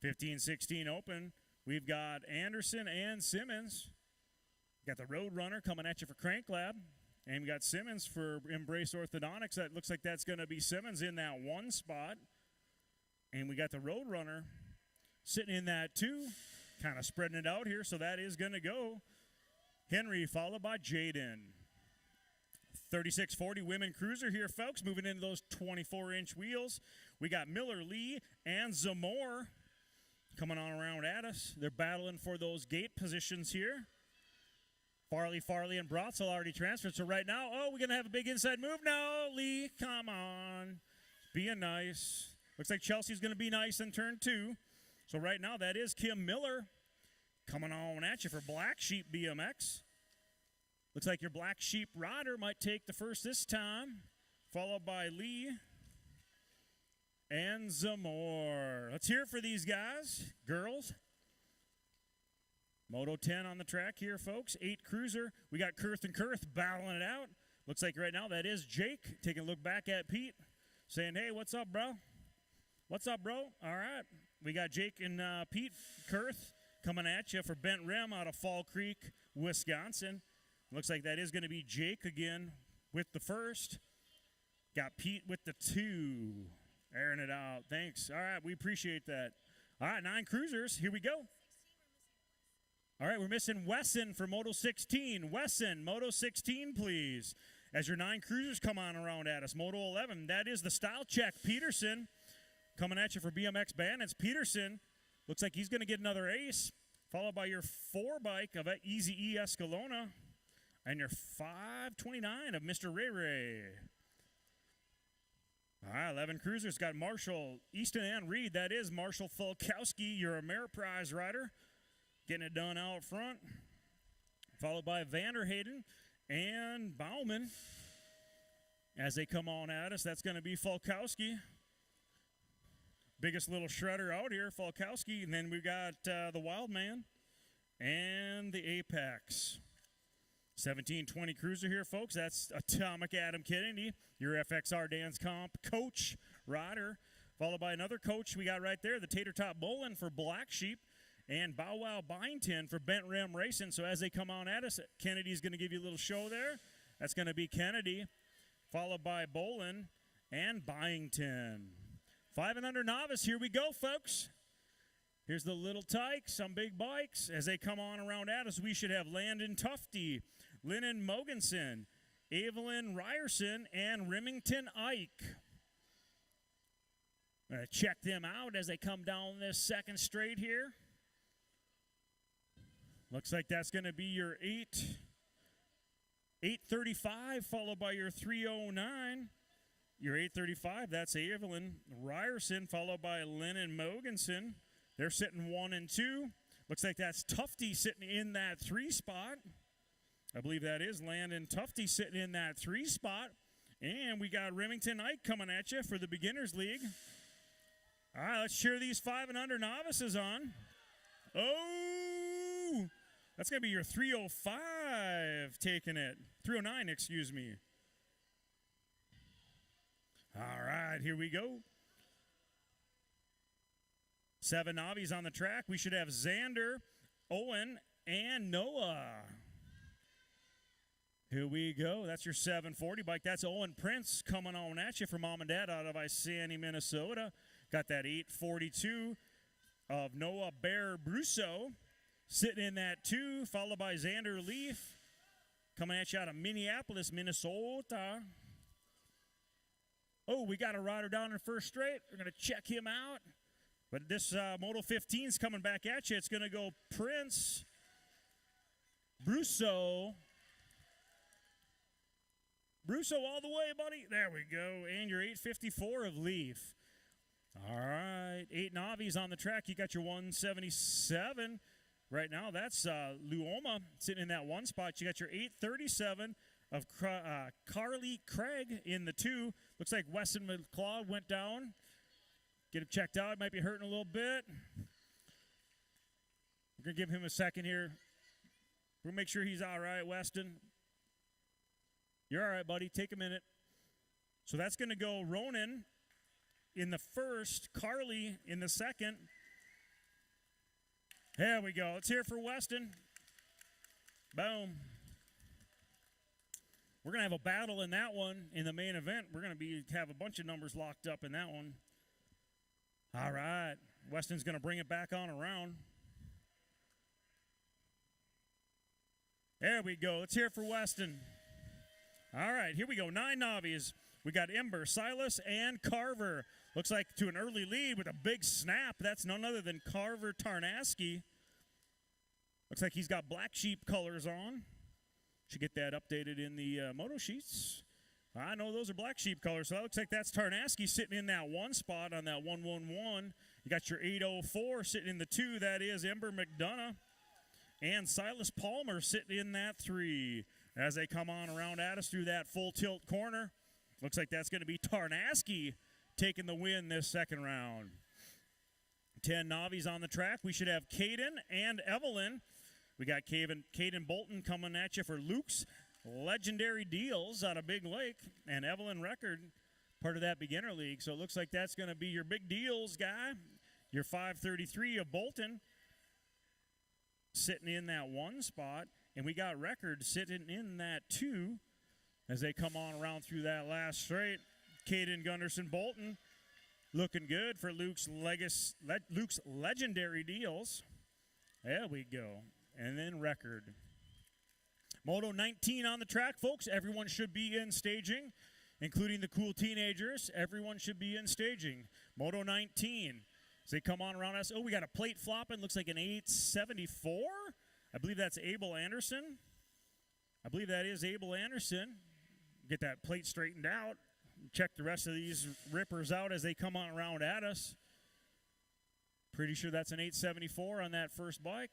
15-16 open. We've got Anderson and Simmons. Got the Roadrunner coming at you for Crank Lab. And we got Simmons for Embrace Orthodontics. That looks like that's going to be Simmons in that 1 spot. And we got the Roadrunner sitting in that 2, kind of spreading it out here. So that is going to go Henry, followed by Jaden. 3640 Women Cruiser here, folks, moving into those 24-inch wheels. We got Miller, Lee, and Zamore coming on around at us. They're battling for those gate positions here. Farley, and Brotzel already transferred. So right now, we're going to have a big inside move now. Lee, come on. Being nice. Looks like Chelsea's going to be nice in turn 2. So right now, that is Kim Miller coming on at you for Black Sheep BMX. Looks like your Black Sheep rider might take the first this time, followed by Lee and Zamore. Let's hear it for these guys, girls. Moto 10 on the track here, folks. 8 cruiser. We got Kurth and Kurth battling it out. Looks like right now that is Jake taking a look back at Pete, saying, hey, what's up, bro? What's up, bro? All right. We got Jake and Pete Kurth coming at you for Bent Rim out of Fall Creek, Wisconsin. Looks like that is going to be Jake again with the first. Got Pete with the 2. Airing it out. Thanks. All right, we appreciate that. All right, 9 cruisers. Here we go. All right, we're missing Wesson for Moto 16. Wesson, Moto 16, please. as your 9 cruisers come on around at us. Moto 11, that is the Style Check. Peterson coming at you for BMX Bandits. Peterson looks like he's going to get another ace, followed by your 4 bike of Easy E Escalona and your 529 of Mr. Ray Ray. All right, 11 cruisers. Got Marshall, Easton, and Reed. That is Marshall Fulkowski, your Ameriprize rider, getting it done out front. Followed by Vanderhayden and Bauman as they come on at us. That's going to be Fulkowski. Biggest little shredder out here, Fulkowski. And then we got the Wild Man and the Apex. 1720 cruiser here, folks. That's Atomic Adam Kennedy, your FXR Dance Comp coach rider. Followed by another coach we got right there, the Tater Top Bolin for Black Sheep. And Bow Wow Byington for Bent Rim Racing. So as they come on at us, Kennedy's going to give you a little show there. That's going to be Kennedy, followed by Bolin and Byington. 5 and under novice, here we go, folks. Here's the little tykes, some big bikes. As they come on around at us, we should have Landon Tufty, Lennon Mogensen, Evelyn Ryerson, and Remington Ike. I'm going to check them out as they come down this second straight here. Looks like that's going to be your 835, followed by your 309. Your 835, that's Evelyn Ryerson, followed by Lennon Mogensen. They're sitting 1 and 2. Looks like that's Tufty sitting in that 3 spot. I believe that is Landon Tufty sitting in that 3 spot. And we got Remington Ike coming at you for the Beginners League. All right, let's cheer these 5 and under novices on. Oh, that's going to be your 305 taking it. 309, excuse me. All right, here we go. 7 novies on the track. We should have Xander, Owen, and Noah. Here we go. That's your 740 bike. That's Owen Prince coming on at you from Mom and Dad out of Isani, Minnesota. Got that 842 of Noah Bear Brusso sitting in that 2, followed by Xander Leaf coming at you out of Minneapolis, Minnesota. Oh, we got a rider down in first straight. We're going to check him out. But this Moto 15 is coming back at you. It's going to go Prince, Brusso all the way, buddy. There we go. And your 854 of Leaf. All right. 8 novies on the track. You got your 177. Right now, that's Luoma sitting in that 1 spot. You got your 837 of Carly Craig in the 2. Looks like Weston McLeod went down. Get him checked out. Might be hurting a little bit. We're going to give him a second here. We'll make sure he's all right, Weston. You're all right, buddy. Take a minute. So that's going to go Ronan in the first, Carly in the second. There we go. Let's hear it for Weston. Boom. We're going to have a battle in that one in the main event. We're going to have a bunch of numbers locked up in that one. All right. Weston's going to bring it back on around. There we go. Let's hear it for Weston. All right. Here we go. 9 novies. We got Ember, Silas, and Carver. Looks like to an early lead with a big snap. That's none other than Carver Tarnaski. Looks like he's got Black Sheep colors on. Should get that updated in the moto sheets. I know those are Black Sheep colors, so that looks like that's Tarnaski sitting in that 1 spot on that 111. You got your 804 sitting in the 2. That is Ember McDonough. And Silas Palmer sitting in that 3. As they come on around at us through that full tilt corner, looks like that's going to be Tarnaski taking the win this second round. 10 novies on the track. We should have Caden and Evelyn. We got Caden Bolton coming at you for Luke's Legendary Deals out of Big Lake, and Evelyn Record, part of that beginner league. So it looks like that's going to be your Big Deals guy, your 533 of Bolton, sitting in that 1 spot. And we got Record sitting in that 2 as they come on around through that last straight. Caden Gunderson Bolton looking good for Luke's Legendary Deals. There we go. And then Record. Moto 19 on the track, folks. Everyone should be in staging, including the cool teenagers. Everyone should be in staging. Moto 19. As they come on around us. Oh, we got a plate flopping. Looks like an 874. I believe that's Abel Anderson. I believe that is Abel Anderson. Get that plate straightened out. Check the rest of these rippers out as they come on around at us. Pretty sure that's an 874 on that first bike.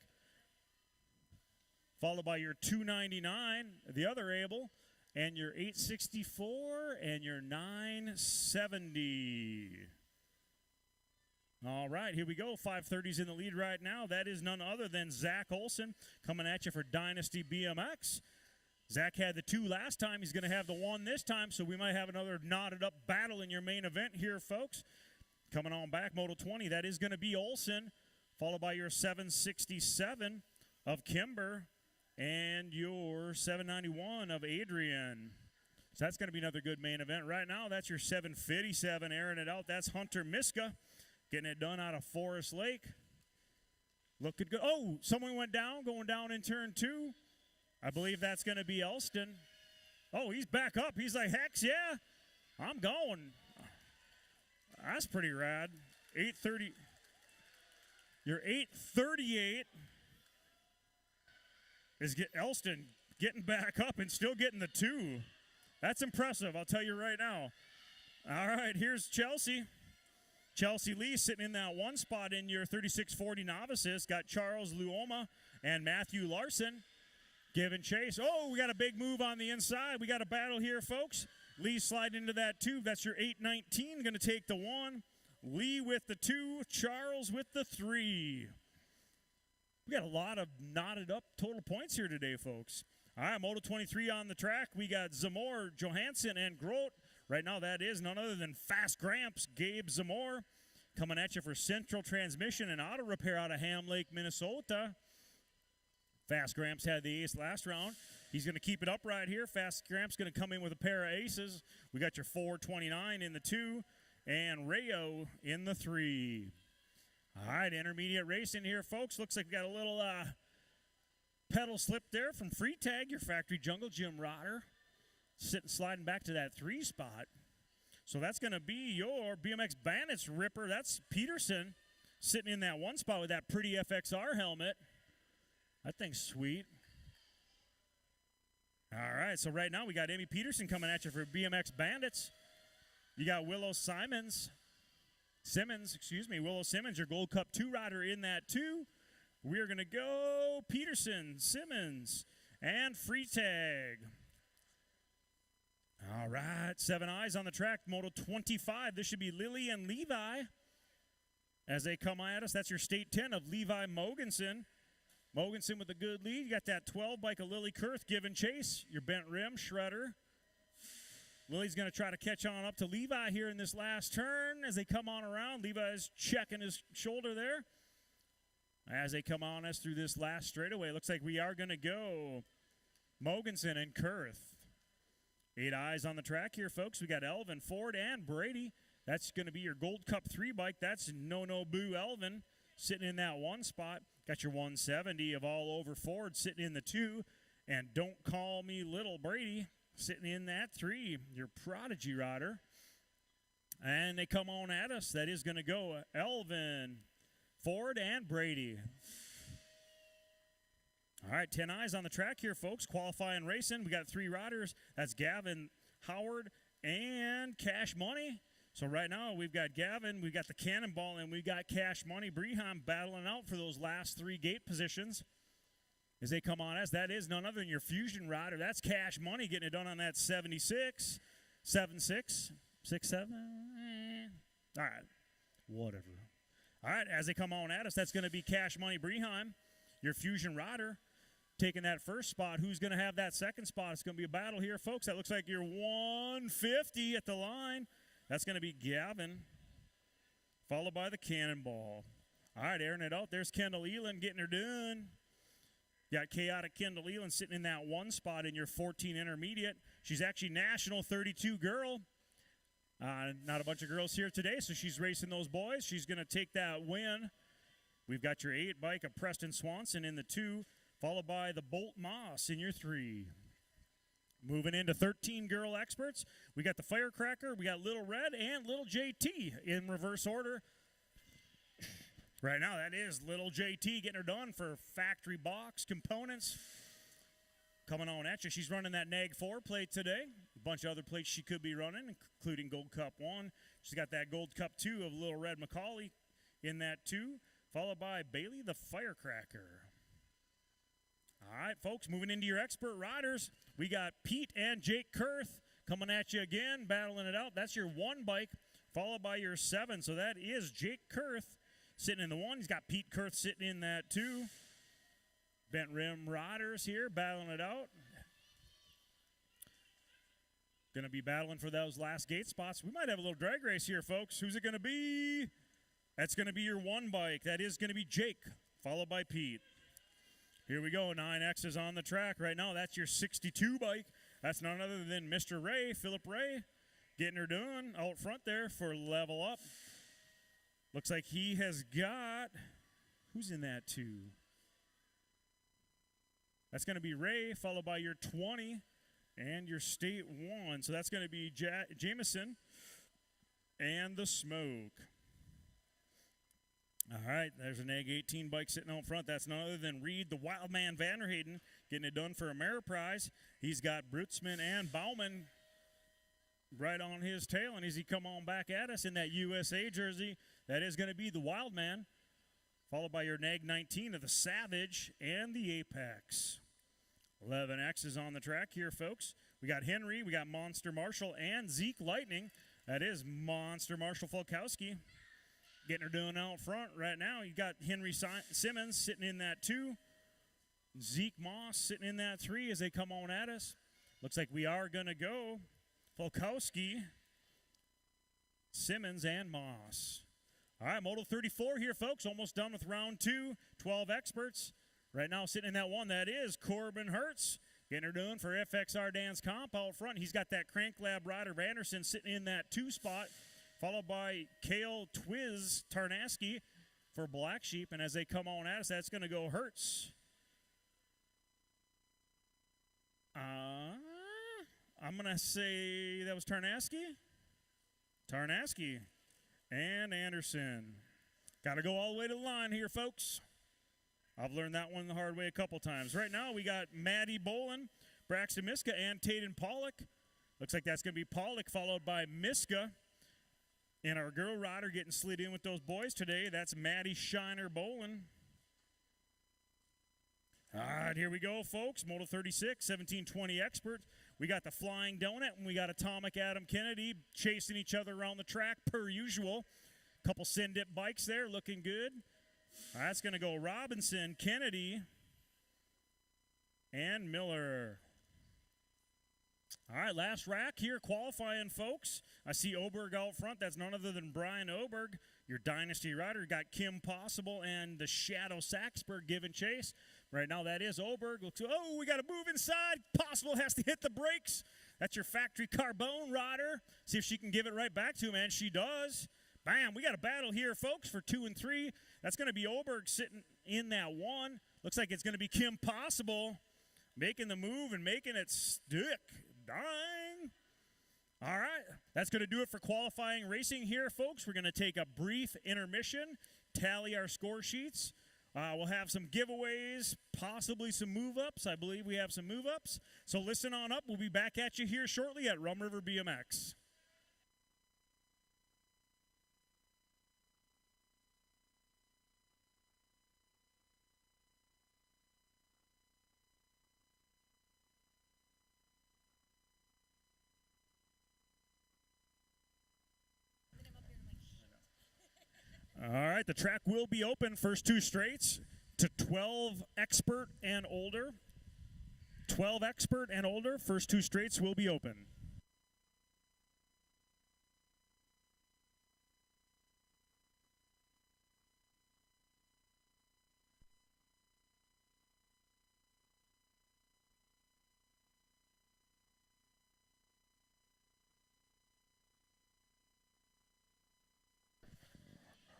Followed by your 299, the other Abel, and your 864 and your 970. All right, here we go. 530's in the lead right now. That is none other than Zach Olson coming at you for Dynasty BMX. Zach had the 2 last time. He's going to have the 1 this time, so we might have another knotted up battle in your main event here, folks. Coming on back, Moto 20, that is going to be Olson, followed by your 767 of Kimber and your 791 of Adrian. So that's going to be another good main event. Right now, that's your 757 airing it out. That's Hunter Miska getting it done out of Forest Lake. Looking good. Oh, someone went down, going down in turn 2. I believe that's going to be Elston. Oh, he's back up. He's like, heck yeah, I'm going. That's pretty rad. 830. Your 838 is Elston getting back up and still getting the 2. That's impressive, I'll tell you right now. All right, here's Chelsea. Chelsea Lee sitting in that 1 spot in your 3640 novices. Got Charles Luoma and Matthew Larson giving chase. Oh, we got a big move on the inside. We got a battle here, folks. Lee sliding into that 2. That's your 819. Going to take the 1. Lee with the 2. Charles with the 3. We got a lot of knotted up total points here today, folks. All right, Moto 23 on the track. We got Zamor, Johansson, and Grote. Right now, that is none other than Fast Gramps, Gabe Zamor, coming at you for Central Transmission and Auto Repair out of Ham Lake, Minnesota. Fast Gramps had the ace last round. He's going to keep it up right here. Fast Gramps going to come in with a pair of aces. We got your 429 in the 2 and Rayo in the 3. All right, intermediate racing here, folks. Looks like we got a little pedal slip there from Free Tag, your Factory Jungle Gym rider. Sliding back to that 3 spot. So that's going to be your BMX Bandits ripper. That's Peterson sitting in that 1 spot with that pretty FXR helmet. That thing's sweet. All right, so right now we got Amy Peterson coming at you for BMX Bandits. You got Willow Simmons, Willow Simmons, your Gold Cup 2 rider in that 2. We're going to go Peterson, Simmons, and Free Tag. All right, 7 eyes on the track, Moto 25. This should be Lily and Levi as they come at us. That's your State 10 of Levi Mogensen. Mogensen with a good lead. You got that 12 bike of Lily Kurth giving chase. Your bent rim, Shredder. Lily's going to try to catch on up to Levi here in this last turn as they come on around. Levi's checking his shoulder there. As they come on us through this last straightaway, looks like we are going to go Mogensen and Kurth. 8 eyes on the track here, folks. We got Elvin, Ford, and Brady. That's going to be your Gold Cup 3 bike. That's No Boo Elvin sitting in that 1 spot. Got your 170 of All Over Ford sitting in the 2. And Don't Call Me Little Brady sitting in that 3. Your Prodigy rider. And they come on at us. That is going to go Elvin, Ford, and Brady. All right, 10 eyes on the track here, folks. Qualifying racing. We got 3 riders. That's Gavin, Howard, and Cash Money. So right now we've got Gavin, we've got the Cannonball, and we've got Cash Money Brehan battling out for those last 3 gate positions as they come on us. That is none other than your Fusion rider. That's Cash Money getting it done on that 76, 76, 67. All right, whatever. All right, as they come on at us, that's going to be Cash Money Brehan, your Fusion rider, taking that 1st spot. Who's going to have that 2nd spot? It's going to be a battle here, folks. That looks like your 150 at the line. That's going to be Gavin, followed by the Cannonball. All right, airing it out. There's Kendall Elan getting her done. Got Chaotic Kendall Elan sitting in that 1 spot in your 14 intermediate. She's actually National 32 girl. Not a bunch of girls here today, so she's racing those boys. She's going to take that win. We've got your 8 bike of Preston Swanson in the 2, followed by the Bolt Moss in your 3. Moving into 13 girl experts, we got the Firecracker, we got Little Red, and Little JT in reverse order. Right now, that is Little JT getting her done for factory box components. Coming on at you. She's running that NAG 4 plate today. A bunch of other plates she could be running, including Gold Cup 1. She's got that Gold Cup 2 of Little Red Macaulay in that 2, followed by Bailey the Firecracker. All right, folks, moving into your expert riders, we got Pete and Jake Kurth coming at you again, battling it out. That's your 1 bike, followed by your 7. So that is Jake Kurth sitting in the 1. He's got Pete Kurth sitting in that 2. Bent rim riders here, battling it out. Going to be battling for those last gate spots. We might have a little drag race here, folks. Who's it going to be? That's going to be your 1 bike. That is going to be Jake, followed by Pete. Here we go, 9X is on the track right now. That's your 62 bike. That's none other than Mr. Ray, Philip Ray, getting her done out front there for Level Up. Looks like he has got, who's in that 2? That's going to be Ray, followed by your 20 and your State 1. So that's going to be Jameson and the Smoke. All right, there's an Egg 18 bike sitting out front. That's none other than Reed, the Wildman Vanderhayden, getting it done for a Ameriprize. He's got Brutzman and Bauman right on his tail, and as he come on back at us in that USA jersey, that is going to be the Wildman, followed by your Nag 19 of the Savage and the Apex. 11X is on the track here, folks. We got Henry, we got Monster Marshall, and Zeke Lightning. That is Monster Marshall Folkowski getting her doing out front right now. You got Henry Simmons sitting in that 2. Zeke Moss sitting in that 3 as they come on at us. Looks like we are going to go Folkowski, Simmons, and Moss. All right, Moto 34 here, folks. Almost done with round 2. 12 experts. Right now sitting in that 1, that is Corbin Hertz. Getting her doing for FXR Dance Comp out front. He's got that Crank Lab rider Anderson sitting in that 2 spot, followed by Kale Twiz Tarnaski for Black Sheep. And as they come on at us, that's going to go Hertz. I'm going to say that was Tarnaski. Tarnaski and Anderson. Got to go all the way to the line here, folks. I've learned that one the hard way a couple times. Right now, we got Maddie Bolin, Braxton Miska, and Tayden Pollock. Looks like that's going to be Pollock, followed by Miska. And our girl rider getting slid in with those boys today, that's Maddie Shiner Bolin. All right, here we go, folks. Moto 36, 1720 expert. We got the Flying Donut, and we got Atomic Adam Kennedy chasing each other around the track per usual. Couple Send-Dip bikes there, looking good. All right, that's going to go Robinson, Kennedy, and Miller. All right, last rack here, qualifying, folks. I see Oberg out front. That's none other than Brian Oberg, your Dynasty rider. Got Kim Possible and the Shadow Saxberg giving chase. Right now, that is Oberg. Oh, we got to move inside. Possible has to hit the brakes. That's your Factory Carbone rider. See if she can give it right back to him, and she does. Bam, we got a battle here, folks, for 2 and 3. That's going to be Oberg sitting in that 1. Looks like it's going to be Kim Possible making the move and making it stick. Dang. All right, that's going to do it for qualifying racing here, folks. We're going to take a brief intermission, tally our score sheets. We'll have some giveaways, possibly some move-ups. I believe we have some move-ups. So listen on up. We'll be back at you here shortly at Rum River BMX. All right, the track will be open first 2 straights to 12 expert and older. 12 expert and older, first 2 straights will be open.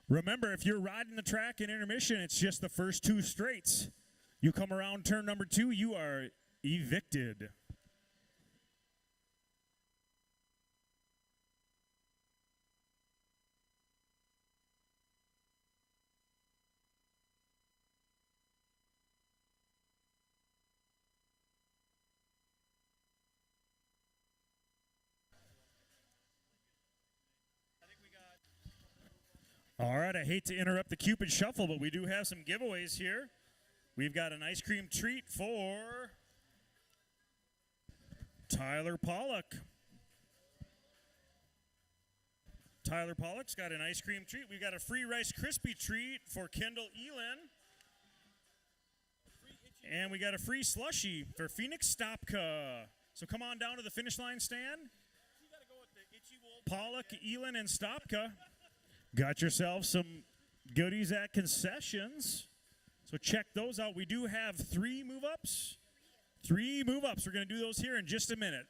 Remember, if you're riding the track in intermission, it's just the first 2 straights. You come around turn number 2, you are evicted. All right, I hate to interrupt the Cupid Shuffle, but we do have some giveaways here. We've got an ice cream treat for Tyler Pollock. Tyler Pollock's got an ice cream treat. We've got a free Rice Krispie treat for Kendall Elin. And we got a free slushie for Phoenix Stopka. So come on down to the finish line stand. Pollock, Elin, and Stopka. Got yourself some goodies at concessions. So check those out. We do have 3 move-ups. 3 move-ups. We're going to do those here in just a minute.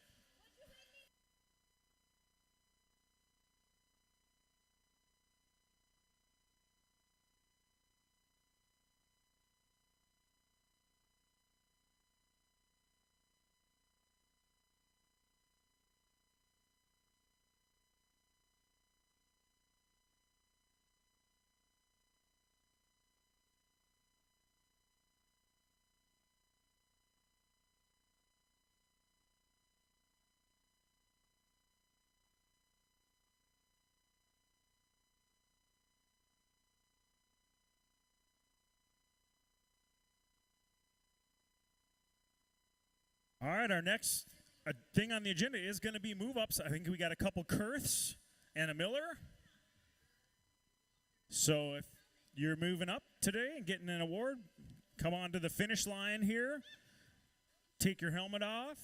All right, our next thing on the agenda is going to be move-ups. I think we got a couple Kurths and a Miller. So if you're moving up today and getting an award, come on to the finish line here. Take your helmet off.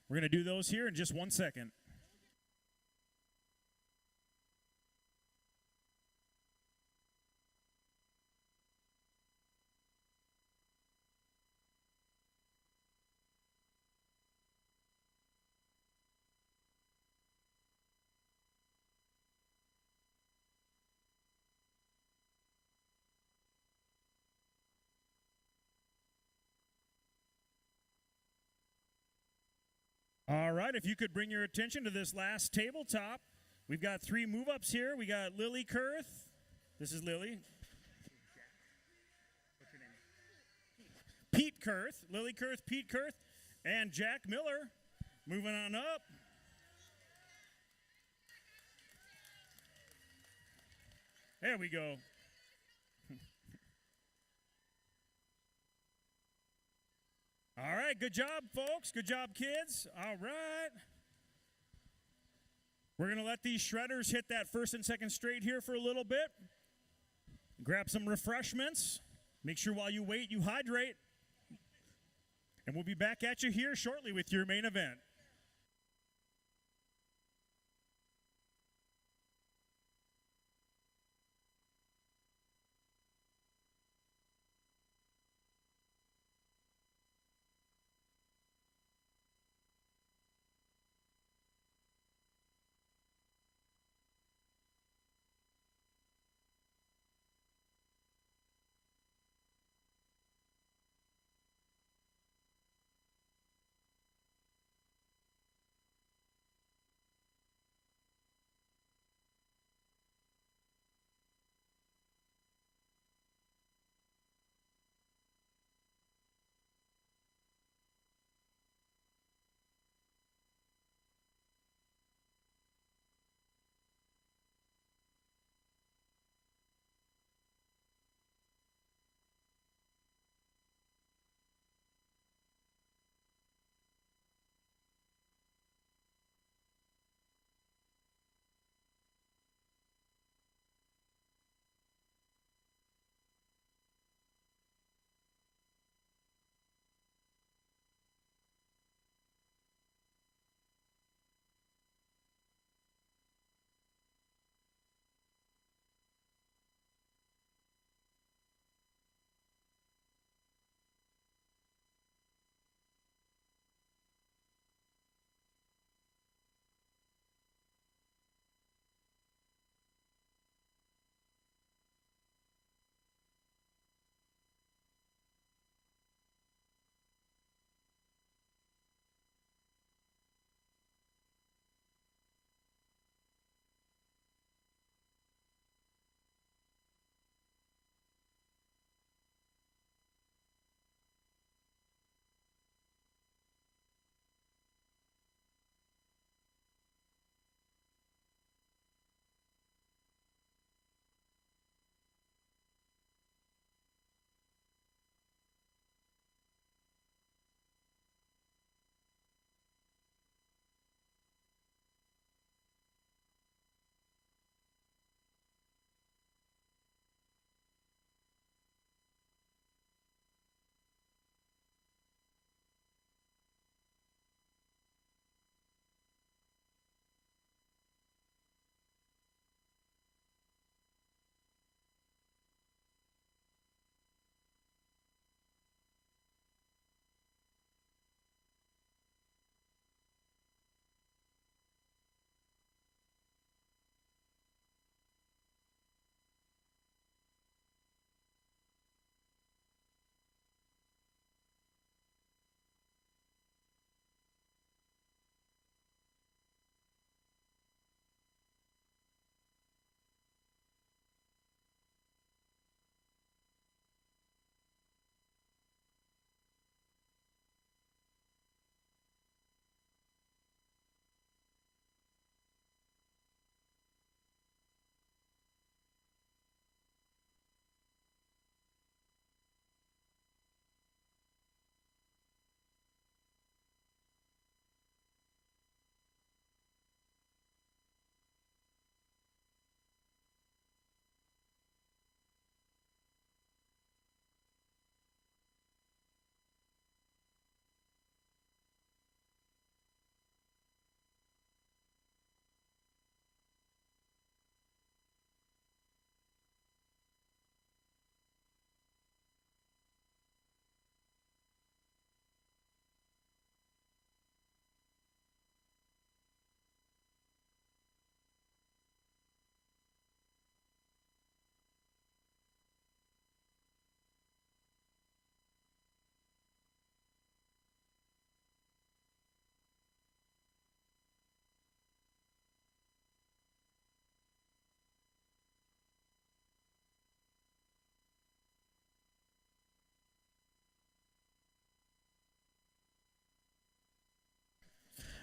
We're going to do those here in just 1 second. All right, if you could bring your attention to this last tabletop. We've got 3 move-ups here. We got Lily Kurth. This is Lily. What's your name? Pete Kurth. Lily Kurth, Pete Kurth, and Jack Miller. Moving on up. There we go. All right, good job, folks. Good job, kids. All right. We're going to let these shredders hit that first and second straight here for a little bit. Grab some refreshments. Make sure while you wait, you hydrate. And we'll be back at you here shortly with your main event.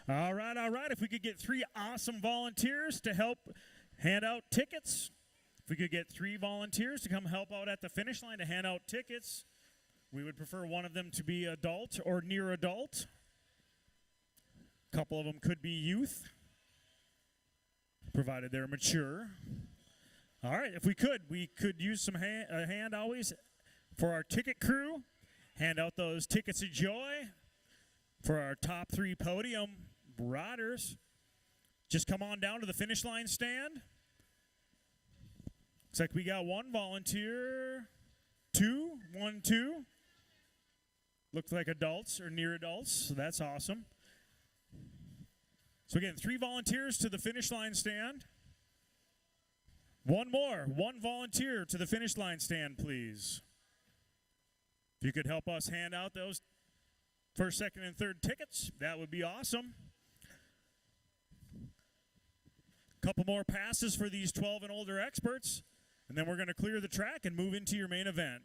All right, all right. If we could get 3 awesome volunteers to help hand out tickets. If we could get 3 volunteers to come help out at the finish line to hand out tickets. We would prefer one of them to be adult or near adult. A couple of them could be youth, provided they're mature. All right, if we could use some a hand always for our ticket crew. Hand out those tickets of joy for our top 3 podium riders. Just come on down to the finish line stand. Looks like we got 1 volunteer. 2, 1, 2. Looks like adults or near adults, so that's awesome. So again, 3 volunteers to the finish line stand. 1 more, 1 volunteer to the finish line stand, please. If you could help us hand out those first, second, and third tickets, that would be awesome. Couple more passes for these 12 and older experts, and then we're going to clear the track and move into your main event.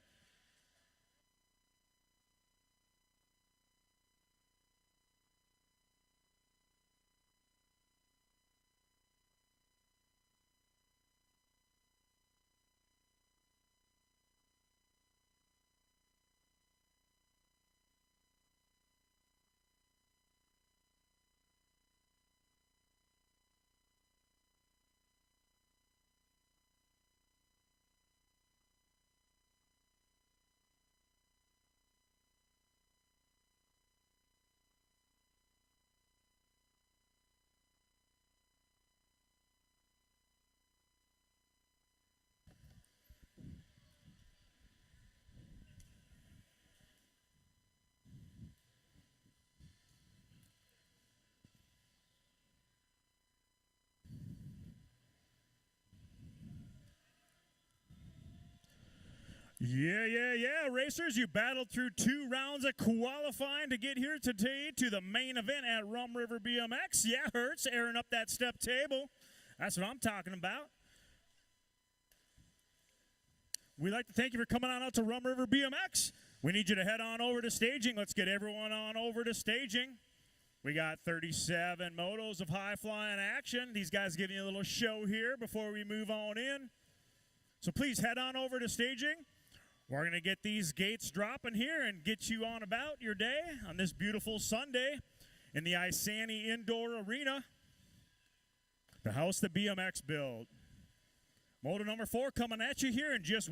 Yeah, racers, you battled through 2 rounds of qualifying to get here today to the main event at Rum River BMX. Yeah, Hurts, airing up that step table. That's what I'm talking about. We'd like to thank you for coming on out to Rum River BMX. We need you to head on over to staging. Let's get everyone on over to staging. We got 37 motos of high-flying action. These guys giving you a little show here before we move on in. So please head on over to staging. We're going to get these gates dropping here and get you on about your day on this beautiful Sunday in the Isani Indoor Arena, the house that BMX built. Moto number 4 coming at you here in just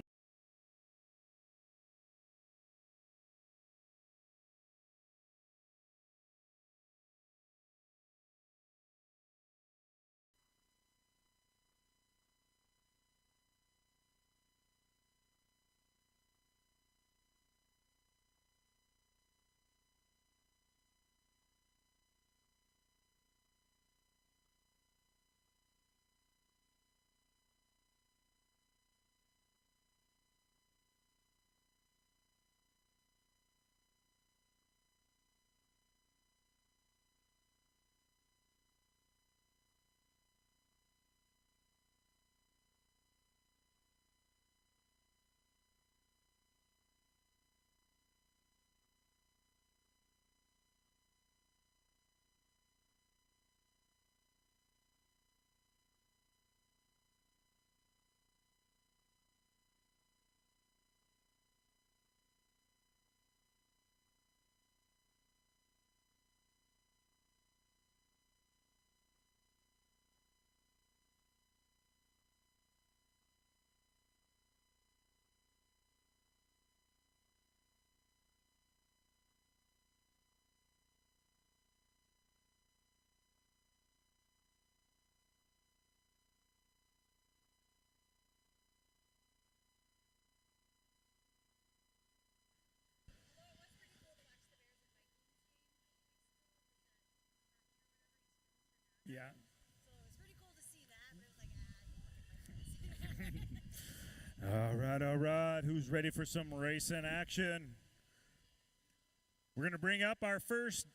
yeah. So it was pretty cool to see that, but it was like, All right. Who's ready for some racing action? We're going to bring up our first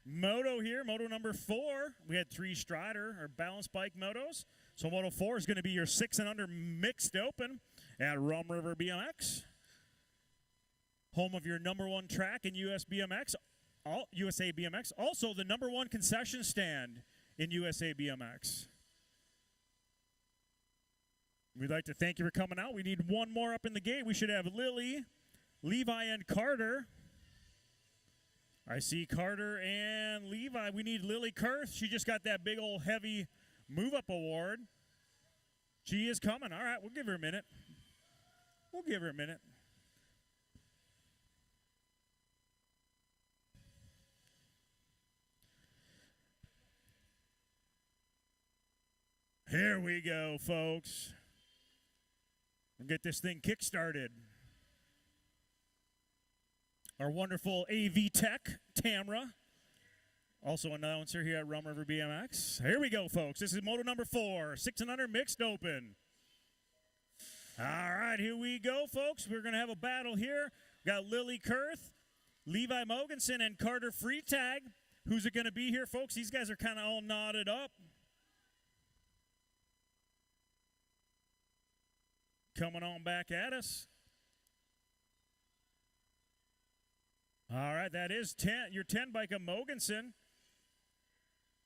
moto here, moto number 4. We had 3 Strider or balance bike motos. So moto 4 is going to be your 6 and under mixed open at Rum River BMX, home of your number 1 track in US BMX. USA BMX, also the #1 concession stand in USA BMX. We'd like to thank you for coming out. We need one more up in the gate. We should have Lily, Levi, and Carter. I see Carter and Levi. We need Lily Kurth. She just got that big old heavy move-up award. She is coming. All right, we'll give her a minute. We'll give her a minute. Here we go, folks. We'll get this thing kick-started. Our wonderful AV tech, Tamra, also announcer here at Rum River BMX. Here we go, folks. This is moto number 4, 6 and under mixed open. All right, here we go, folks. We're going to have a battle here. We got Lily Kurth, Levi Mogensen, and Carter Freetag. Who's it going to be here, folks? These guys are kind of all knotted up. Coming on back at us. All right, that is 10. Your 10 biker Mogensen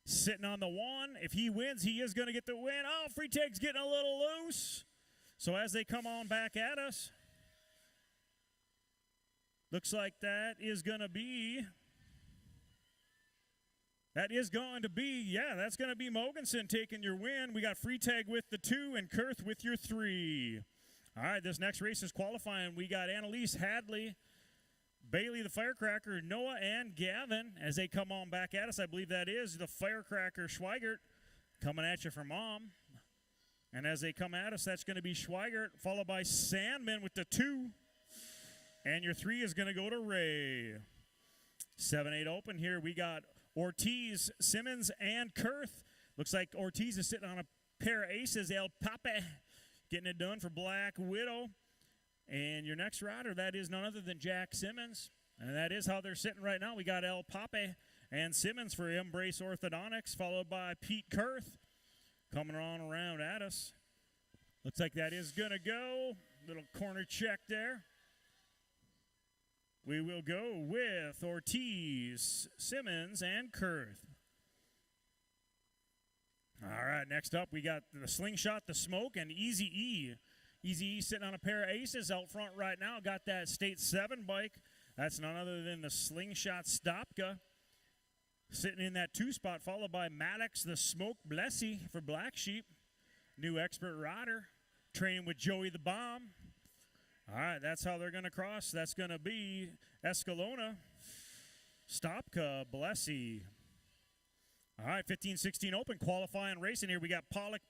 sitting on the 1. If he wins, he is going to get the win. Oh, Freetag's getting a little loose. So as they come on back at us, looks like that is going to be that's going to be Mogensen taking your win. We got Freetag with the 2 and Kurth with your 3. All right, this next race is qualifying. We got Annalise Hadley, Bailey the Firecracker, Noah, and Gavin as they come on back at us. I believe that is the Firecracker Schweigert coming at you from Mom. And as they come at us, that's going to be Schweigert, followed by Sandman with the 2. And your 3 is going to go to Ray. 7-8 open here. We got Ortiz, Simmons, and Kurth. Looks like Ortiz is sitting on a pair of aces. El Pape getting it done for Black Widow. And your next rider, that is none other than Jack Simmons. And that is how they're sitting right now. We got El Pape and Simmons for Embrace Orthodontics, followed by Pete Kurth coming on around at us. Looks like that is going to go. Little corner check there. We will go with Ortiz, Simmons, and Kurth. All right, next up we got the Slingshot, the Smoke, and Easy E. Easy E sitting on a pair of aces out front right now. Got that State 7 bike. That's none other than the Slingshot Stopka sitting in that 2 spot, followed by Maddox, the Smoke Blessy for Black Sheep. New expert rider, training with Joey the Bomb. All right, that's how they're going to cross. That's going to be Escalona, Stopka, Blessy. All right, 15-16 open, qualifying racing here. We got Pollock,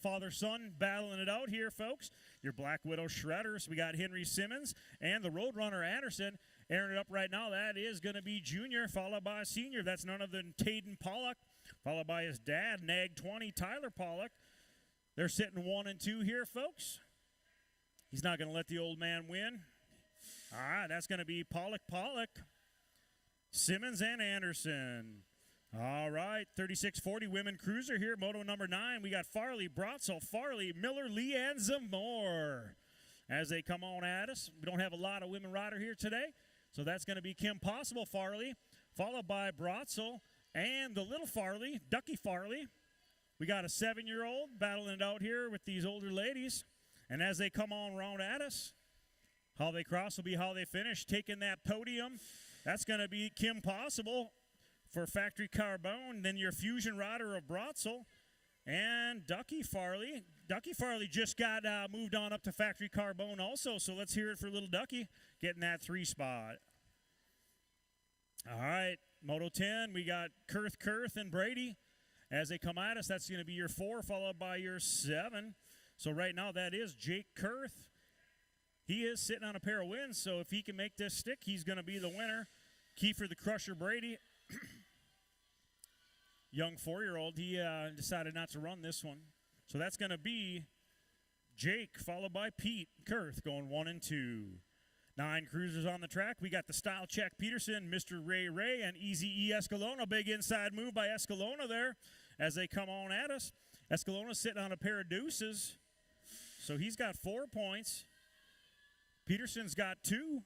father-son battling it out here, folks. Your Black Widow Shredders. We got Henry Simmons and the Roadrunner Anderson. Airing it up right now, that is going to be Junior, followed by Senior. That's none other than Taden Pollock, followed by his dad, Nag 20, Tyler Pollock. They're sitting 1 and 2 here, folks. He's not going to let the old man win. All right, that's going to be Pollock, Simmons, and Anderson. All right, 3640 Women Cruiser here, moto number 9. We got Farley, Brotzel, Farley, Miller, Lee, and Zamore as they come on at us. We don't have a lot of women rider here today, so that's going to be Kim Possible Farley, followed by Brotzel and the little Farley, Ducky Farley. We got a 7-year-old battling it out here with these older ladies. And as they come on around at us, how they cross will be how they finish. Taking that podium, that's going to be Kim Possible for Factory Carbone. Then your Fusion rider of Brotzel and Ducky Farley. Ducky Farley just got moved on up to Factory Carbone also, so let's hear it for little Ducky getting that 3 spot. All right, Moto 10, we got Kurth, and Brady. As they come at us, that's going to be your 4, followed by your 7. So right now, that is Jake Kurth. He is sitting on a pair of wins, so if he can make this stick, he's going to be the winner. Kiefer the Crusher Brady, young 4-year-old, he decided not to run this one. So that's going to be Jake, followed by Pete Kurth, going 1 and 2. 9 cruisers on the track. We got the Style Check Peterson, Mr. Ray, and Easy E Escalona. Big inside move by Escalona there as they come on at us. Escalona's sitting on a pair of deuces. So he's got 4 points. Peterson's got 2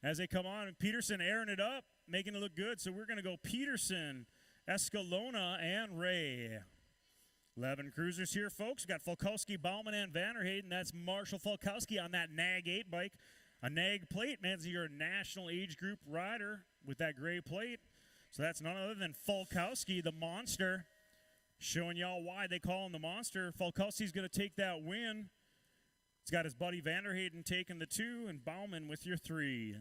as they come on. And Peterson airing it up. making it look good. So we're going to go Peterson, Escalona, and Ray. 11 cruisers here, folks. Got Falkowski, Bauman, and Vanderhayden. That's Marshall Falkowski on that NAG 8 bike. A NAG plate, man, you're a national age group rider with that gray plate. So that's none other than Falkowski, the monster, showing y'all why they call him the monster. Falkowski's going to take that win. He's got his buddy Vanderhayden taking the 2, and Bauman with your 3.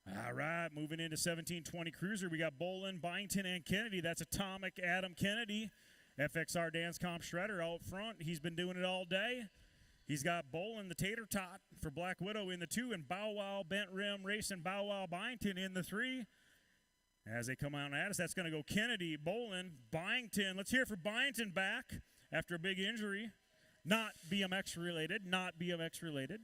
All right, moving into 1720 cruiser, we got Bolin, Byington, and Kennedy. That's Atomic Adam Kennedy, FXR Dance Comp Shredder out front. He's been doing it all day. He's got Bolin, the Tater Tot for Black Widow in the 2, and Bow Wow Bent Rim Racing Bow Wow Byington in the 3. As they come out at us, that's going to go Kennedy, Bolin, Byington. Let's hear it for Byington back after a big injury. Not BMX related, not BMX related.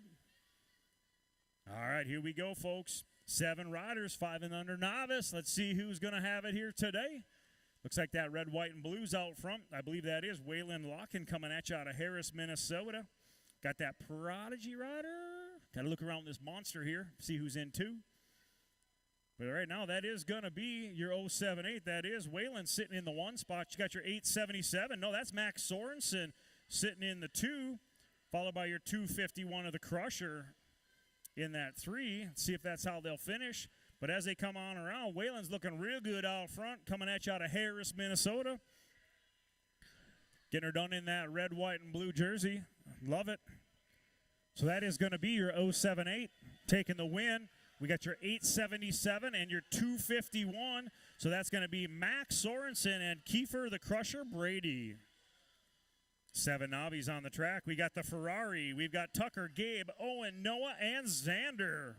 All right, here we go, folks. 7 riders, 5 and under novice. Let's see who's going to have it here today. Looks like that red, white, and blues out front. I believe that is Waylon Locken coming at you out of Harris, Minnesota. Got that Prodigy rider. Got to look around this monster here, see who's in 2. But right now, that is going to be your 078. That is Waylon sitting in the 1 spot. You got your 877. No, that's Max Sorensen sitting in the 2, followed by your 251 of the Crusher in that 3. Let's see if that's how they'll finish. But as they come on around, Waylon's looking real good out front, coming at you out of Harris, Minnesota. Getting her done in that red, white, and blue jersey. Love it. So that is going to be your 078 taking the win. We got your 877 and your 251. So that's going to be Max Sorensen and Kiefer the Crusher Brady. 7 Navis on the track. We got the Ferrari. We've got Tucker, Gabe, Owen, Noah, and Xander.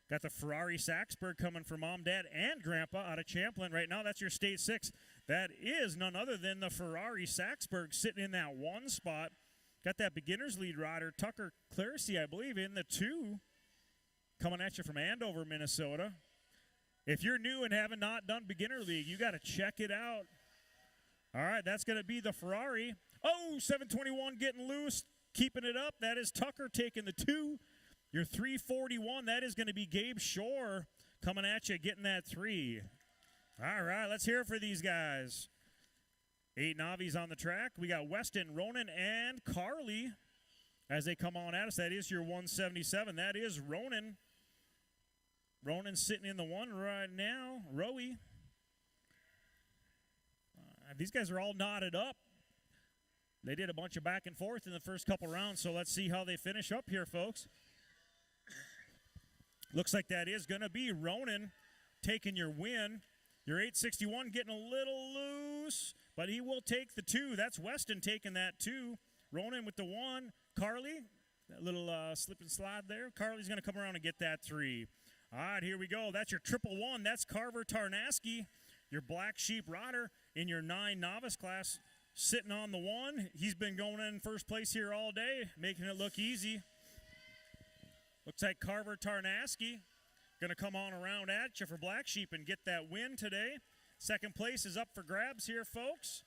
Got the Ferrari Saxburg coming for Mom, Dad, and Grandpa out of Champlin. Right now, that's your state 6. That is none other than the Ferrari Saxburg sitting in that 1 spot. Got that beginner's lead rider, Tucker Clarsey, I believe, in the 2. Coming at you from Andover, Minnesota. If you're new and haven't not done beginner league, you got to check it out. All right, that's going to be the Ferrari. Oh, 721 getting loose, keeping it up. That is Tucker taking the 2. Your 341, that is going to be Gabe Shore coming at you, getting that 3. All right, let's hear it for these guys. 8 Navis on the track. We got Weston, Ronan, and Carly as they come on at us. That is your 177. That is Ronan. Ronan's sitting in the 1 right now. Rowie. These guys are all knotted up. They did a bunch of back and forth in the first couple rounds, so let's see how they finish up here, folks. Looks like that is going to be Ronan taking your win. Your 861 getting a little loose, but he will take the 2. That's Weston taking that 2. Ronan with the 1. Carly, that little slip and slide there. Carly's going to come around and get that 3. All right, here we go. That's your 111. That's Carver Tarnaski, your Black Sheep rider in your 9 novice class, sitting on the 1. He's been going in first place here all day, making it look easy. Looks like Carver Tarnaski going to come on around at you for Black Sheep and get that win today. Second place is up for grabs here, folks.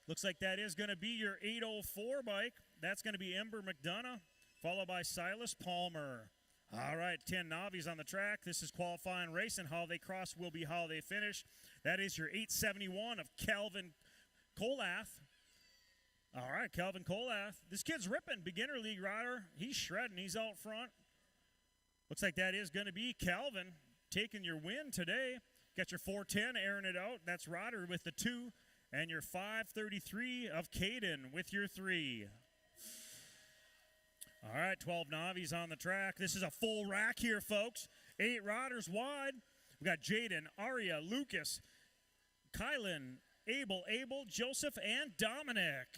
Looks like that is going to be your 804 bike. That's going to be Ember McDonough, followed by Silas Palmer. All right, 10 Navis on the track. This is qualifying racing. How they cross will be how they finish. That is your 871 of Calvin Colath. All right, Calvin Colath. This kid's ripping, beginner league rider. He's shredding. He's out front. Looks like that is going to be Calvin taking your win today. Got your 410 airing it out. That's Ryder with the 2. And your 533 of Caden with your 3. All right, 12 Navis on the track. This is a full rack here, folks. 8 riders wide. We got Jaden, Aria, Lucas, Kylan, Abel, Joseph, and Dominic.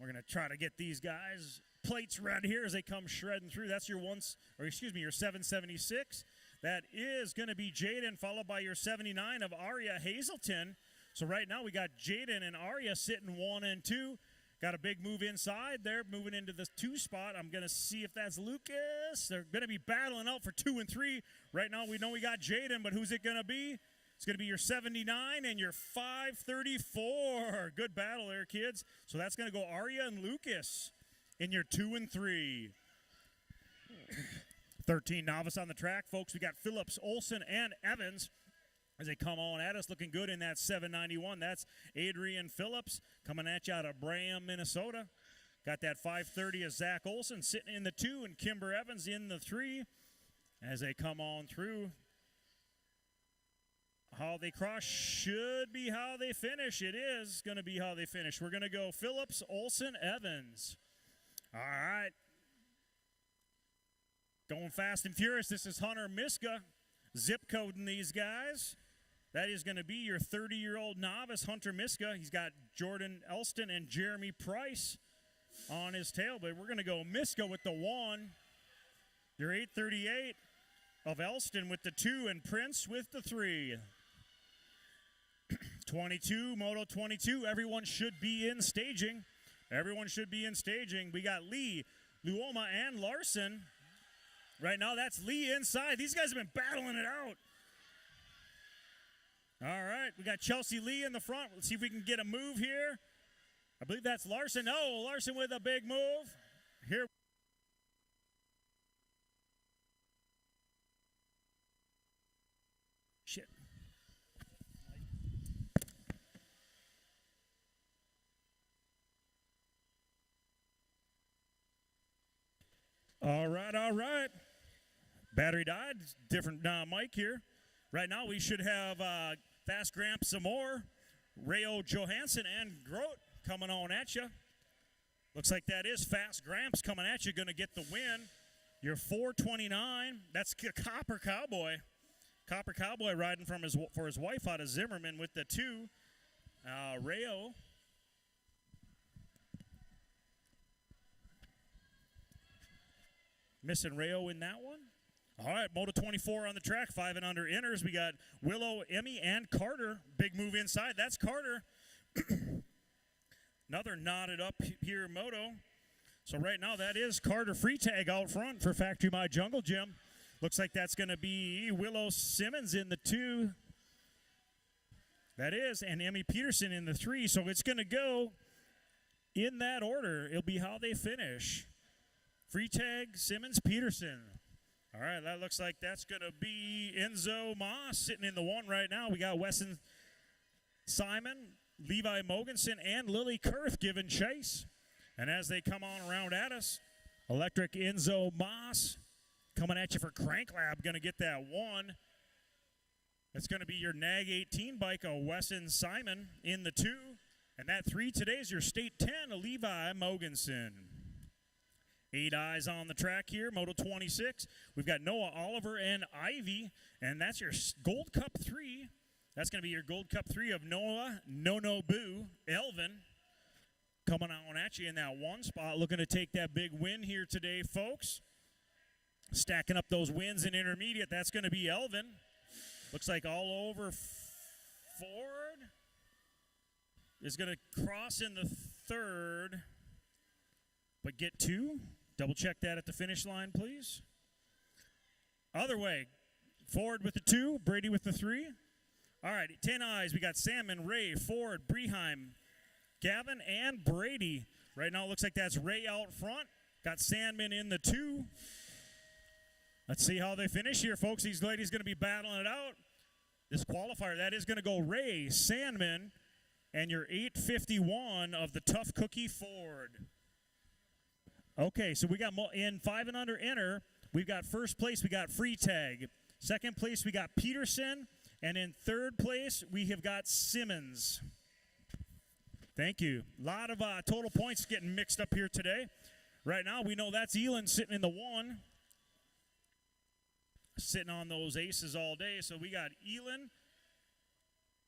We're going to try to get these guys plates right here as they come shredding through. That's your your 776. That is going to be Jaden, followed by your 79 of Aria Hazelton. So right now we got Jaden and Aria sitting 1 and 2. Got a big move inside there, moving into the 2 spot. I'm going to see if that's Lucas. They're going to be battling out for 2 and 3. Right now we know we got Jaden, but who's it going to be? It's going to be your 79 and your 534. Good battle there, kids. So that's going to go Aria and Lucas in your 2 and 3. 13 novice on the track, folks. We got Phillips, Olson, and Evans as they come on at us, looking good in that 791. That's Adrian Phillips coming at you out of Braham, Minnesota. Got that 530 of Zach Olson sitting in the 2 and Kimber Evans in the 3 as they come on through. How they cross should be how they finish. It is going to be how they finish. We're going to go Phillips, Olson, Evans. All right. Going fast and furious. This is Hunter Miska zip coding these guys. That is going to be your 30-year-old novice, Hunter Miska. He's got Jordan Elston and Jeremy Price on his tail. But we're going to go Miska with the 1. Your 838 of Elston with the 2 and Prince with the 3. 22, Moto 22. Everyone should be in staging. Everyone should be in staging. We got Lee, Luoma, and Larson. Right now, that's Lee inside. These guys have been battling it out. All right, we got Chelsea Lee in the front. Let's see if we can get a move here. I believe that's Larson. Oh, Larson with a big move. Here. Shit. All right, all right. Battery died. Different mic here. Right now we should have Fast Gramps some more. Rayo Johansson and Grote coming on at you. Looks like that is Fast Gramps coming at you. Going to get the win. Your 429. That's Copper Cowboy. Copper Cowboy riding for his wife out of Zimmerman with the 2. Rayo. Missing Rayo in that one. All right, Moto 24 on the track, 5 and under inners. We got Willow, Emmy, and Carter. Big move inside. That's Carter. Another knotted up here Moto. So right now that is Carter free tag out front for Factory My Jungle Gym. Looks like that's going to be Willow Simmons in the 2. That is, and Emmy Peterson in the 3. So it's going to go in that order. It'll be how they finish. Free tag, Simmons, Peterson. All right, that looks like that's going to be Enzo Moss sitting in the 1 right now. We got Wesson Simon, Levi Mogensen, and Lily Kurth giving chase. And as they come on around at us, Electric Enzo Moss coming at you for Crank Lab, going to get that 1. That's going to be your NAG 18 bike, a Wesson Simon in the 2. And that 3 today is your State 10, a Levi Mogensen. 8 eyes on the track here, Moto 26. We've got Noah Oliver and Ivy, and that's your Gold Cup 3. That's going to be your Gold Cup 3 of Noah, No Boo, Elvin. Coming on at you in that 1 spot, looking to take that big win here today, folks. Stacking up those wins in intermediate, that's going to be Elvin. Looks like all over Ford is going to cross in the 3rd, but get 2. Double check that at the finish line, please. Other way, Ford with the 2, Brady with the 3. All right, 10 eyes. We got Salmon, Ray, Ford, Breheim, Gavin, and Brady. Right now it looks like that's Ray out front. Got Sandman in the 2. Let's see how they finish here, folks. These ladies going to be battling it out. This qualifier, that is going to go Ray, Sandman, and your 851 of the Tough Cookie Ford. Okay, so we got in 5 and under inner, we've got first place, we got Free Tag. Second place, we got Peterson. And in 3rd place, we have got Simmons. Thank you. A lot of total points getting mixed up here today. Right now, we know that's Elon sitting in the 1. Sitting on those aces all day. So we got Elon,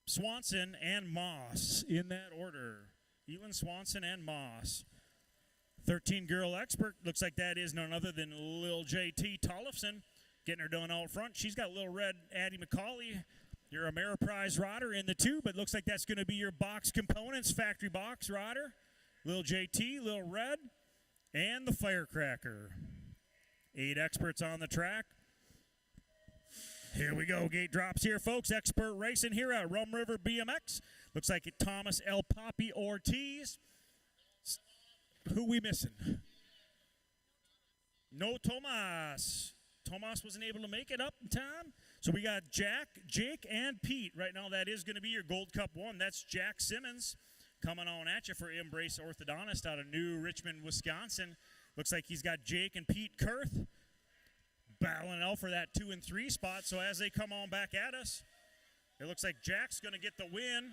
Swanson, and Moss in that order. Elon, Swanson, and Moss. 13 girl expert. Looks like that is none other than Lil JT Tollefson getting her done out front. She's got little red Addie McCauley. You're a Ameriprise rider in the 2, but looks like that's going to be your box components, factory box rider. Lil JT, Lil Red, and the Firecracker. 8 experts on the track. Here we go. Gate drops here, folks. Expert racing here at Rum River BMX. Looks like Thomas El Papi Ortiz. Who we missing? No Tomas. Tomas wasn't able to make it up in time. So we got Jack, Jake, and Pete. Right now, that is going to be your Gold Cup 1. That's Jack Simmons coming on at you for Embrace Orthodontist out of New Richmond, Wisconsin. Looks like he's got Jake and Pete Kurth battling out for that 2 and 3 spot. So as they come on back at us, it looks like Jack's going to get the win,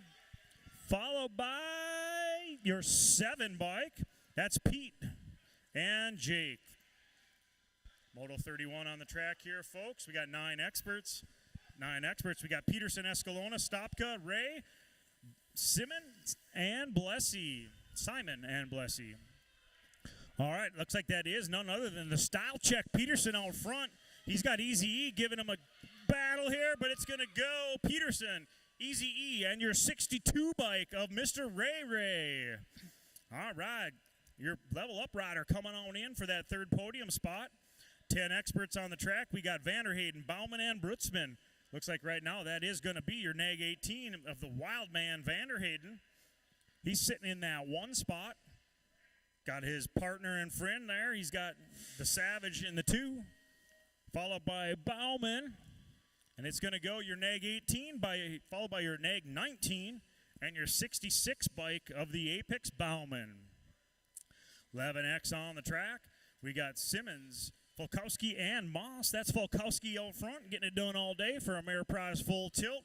followed by your 7 bike. That's Pete and Jake. Moto 31 on the track here, folks. We got 9 experts. We got Peterson, Escalona, Stopka, Ray, Simon, and Blessy. All right, looks like that is none other than the Style Check Peterson out front. He's got Easy E giving him a battle here, but it's going to go Peterson, Easy E, and your 62 bike of Mr. Ray. All right, your level up rider coming on in for that 3rd podium spot. 10 experts on the track. We got Vanderhayden, Bauman, and Brutzman. Looks like right now that is going to be your Nag 18 of the wild man, Vanderhayden. He's sitting in that 1 spot. Got his partner and friend there. He's got the Savage in the 2, followed by Bauman. And it's going to go your Nag 18, followed by your Nag 19, and your 66 bike of the Apex Bauman. 11X on the track. We got Simmons, Volkowski, and Moss. That's Volkowski out front, getting it done all day for Ameriprise Full Tilt.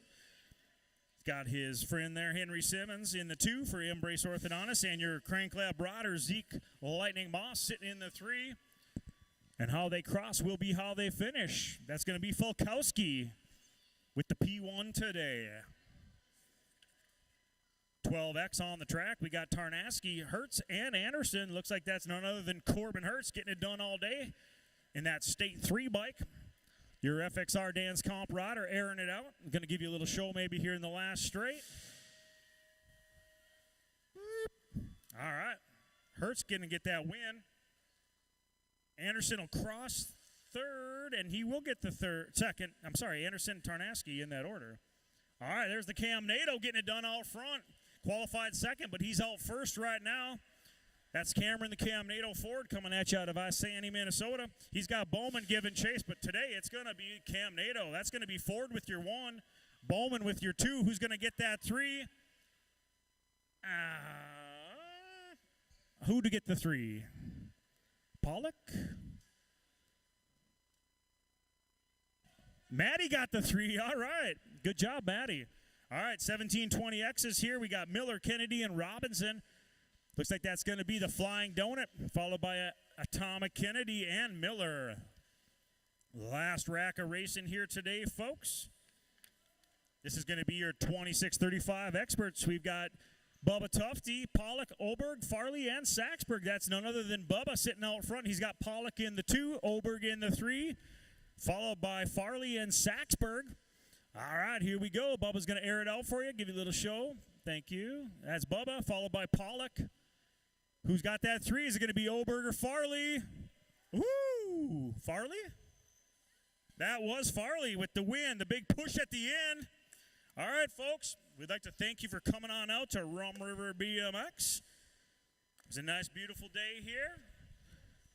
Got his friend there, Henry Simmons, in the 2 for Embrace Orthodontist, and your Crank Lab rider, Zeke Lightning Moss, sitting in the 3. And how they cross will be how they finish. That's going to be Volkowski with the P1 today. 12X on the track. We got Tarnaski, Hertz, and Anderson. Looks like that's none other than Corbin Hertz getting it done all day in that State 3 bike. Your FXR Dance Comp rider airing it out. I'm going to give you a little show maybe here in the last straight. All right. Hertz going to get that win. Anderson will cross 3rd, and he will get the 2nd. I'm sorry, Anderson, Tarnaski in that order. All right, there's the Cam Nato getting it done out front. Qualified 2nd, but he's out 1st right now. That's Cameron the Cam Nato Ford coming at you out of Isanti, Minnesota. He's got Bowman giving chase, but today it's going to be Cam Nato. That's going to be Ford with your 1, Bowman with your 2. Who's going to get that 3? Who to get the 3? Pollock? Maddie got the 3. All right. Good job, Maddie. All right, 1720X's here. We got Miller, Kennedy, and Robinson. Looks like that's going to be the Flying Donut, followed by Atomic Kennedy and Miller. Last rack of racing here today, folks. This is going to be your 2635 experts. We've got Bubba Tufty, Pollock, Oberg, Farley, and Saxberg. That's none other than Bubba sitting out front. He's got Pollock in the 2, Oberg in the 3, followed by Farley and Saxberg. All right, here we go. Bubba's going to air it out for you, give you a little show. Thank you. That's Bubba, followed by Pollock. Who's got that 3? Is it going to be Oberg or Farley? Woo! Farley? That was Farley with the win, the big push at the end. All right, folks, we'd like to thank you for coming on out to Rum River BMX. It was a nice, beautiful day here.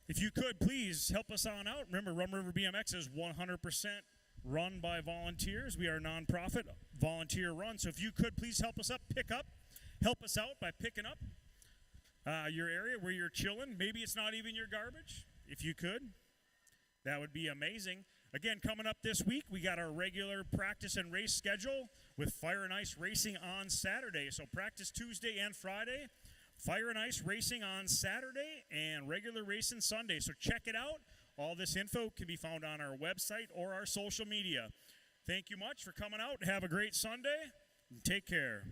If you could, please help us on out. Remember, Rum River BMX is 100% run by volunteers. We are a nonprofit volunteer run. So if you could, please help us help us out by picking up your area where you're chilling. Maybe it's not even your garbage. If you could, that would be amazing. Again, coming up this week, we got our regular practice and race schedule with Fire and Ice Racing on Saturday. So practice Tuesday and Friday, Fire and Ice Racing on Saturday, and regular racing Sunday. So check it out. All this info can be found on our website or our social media. Thank you much for coming out. Have a great Sunday, and take care.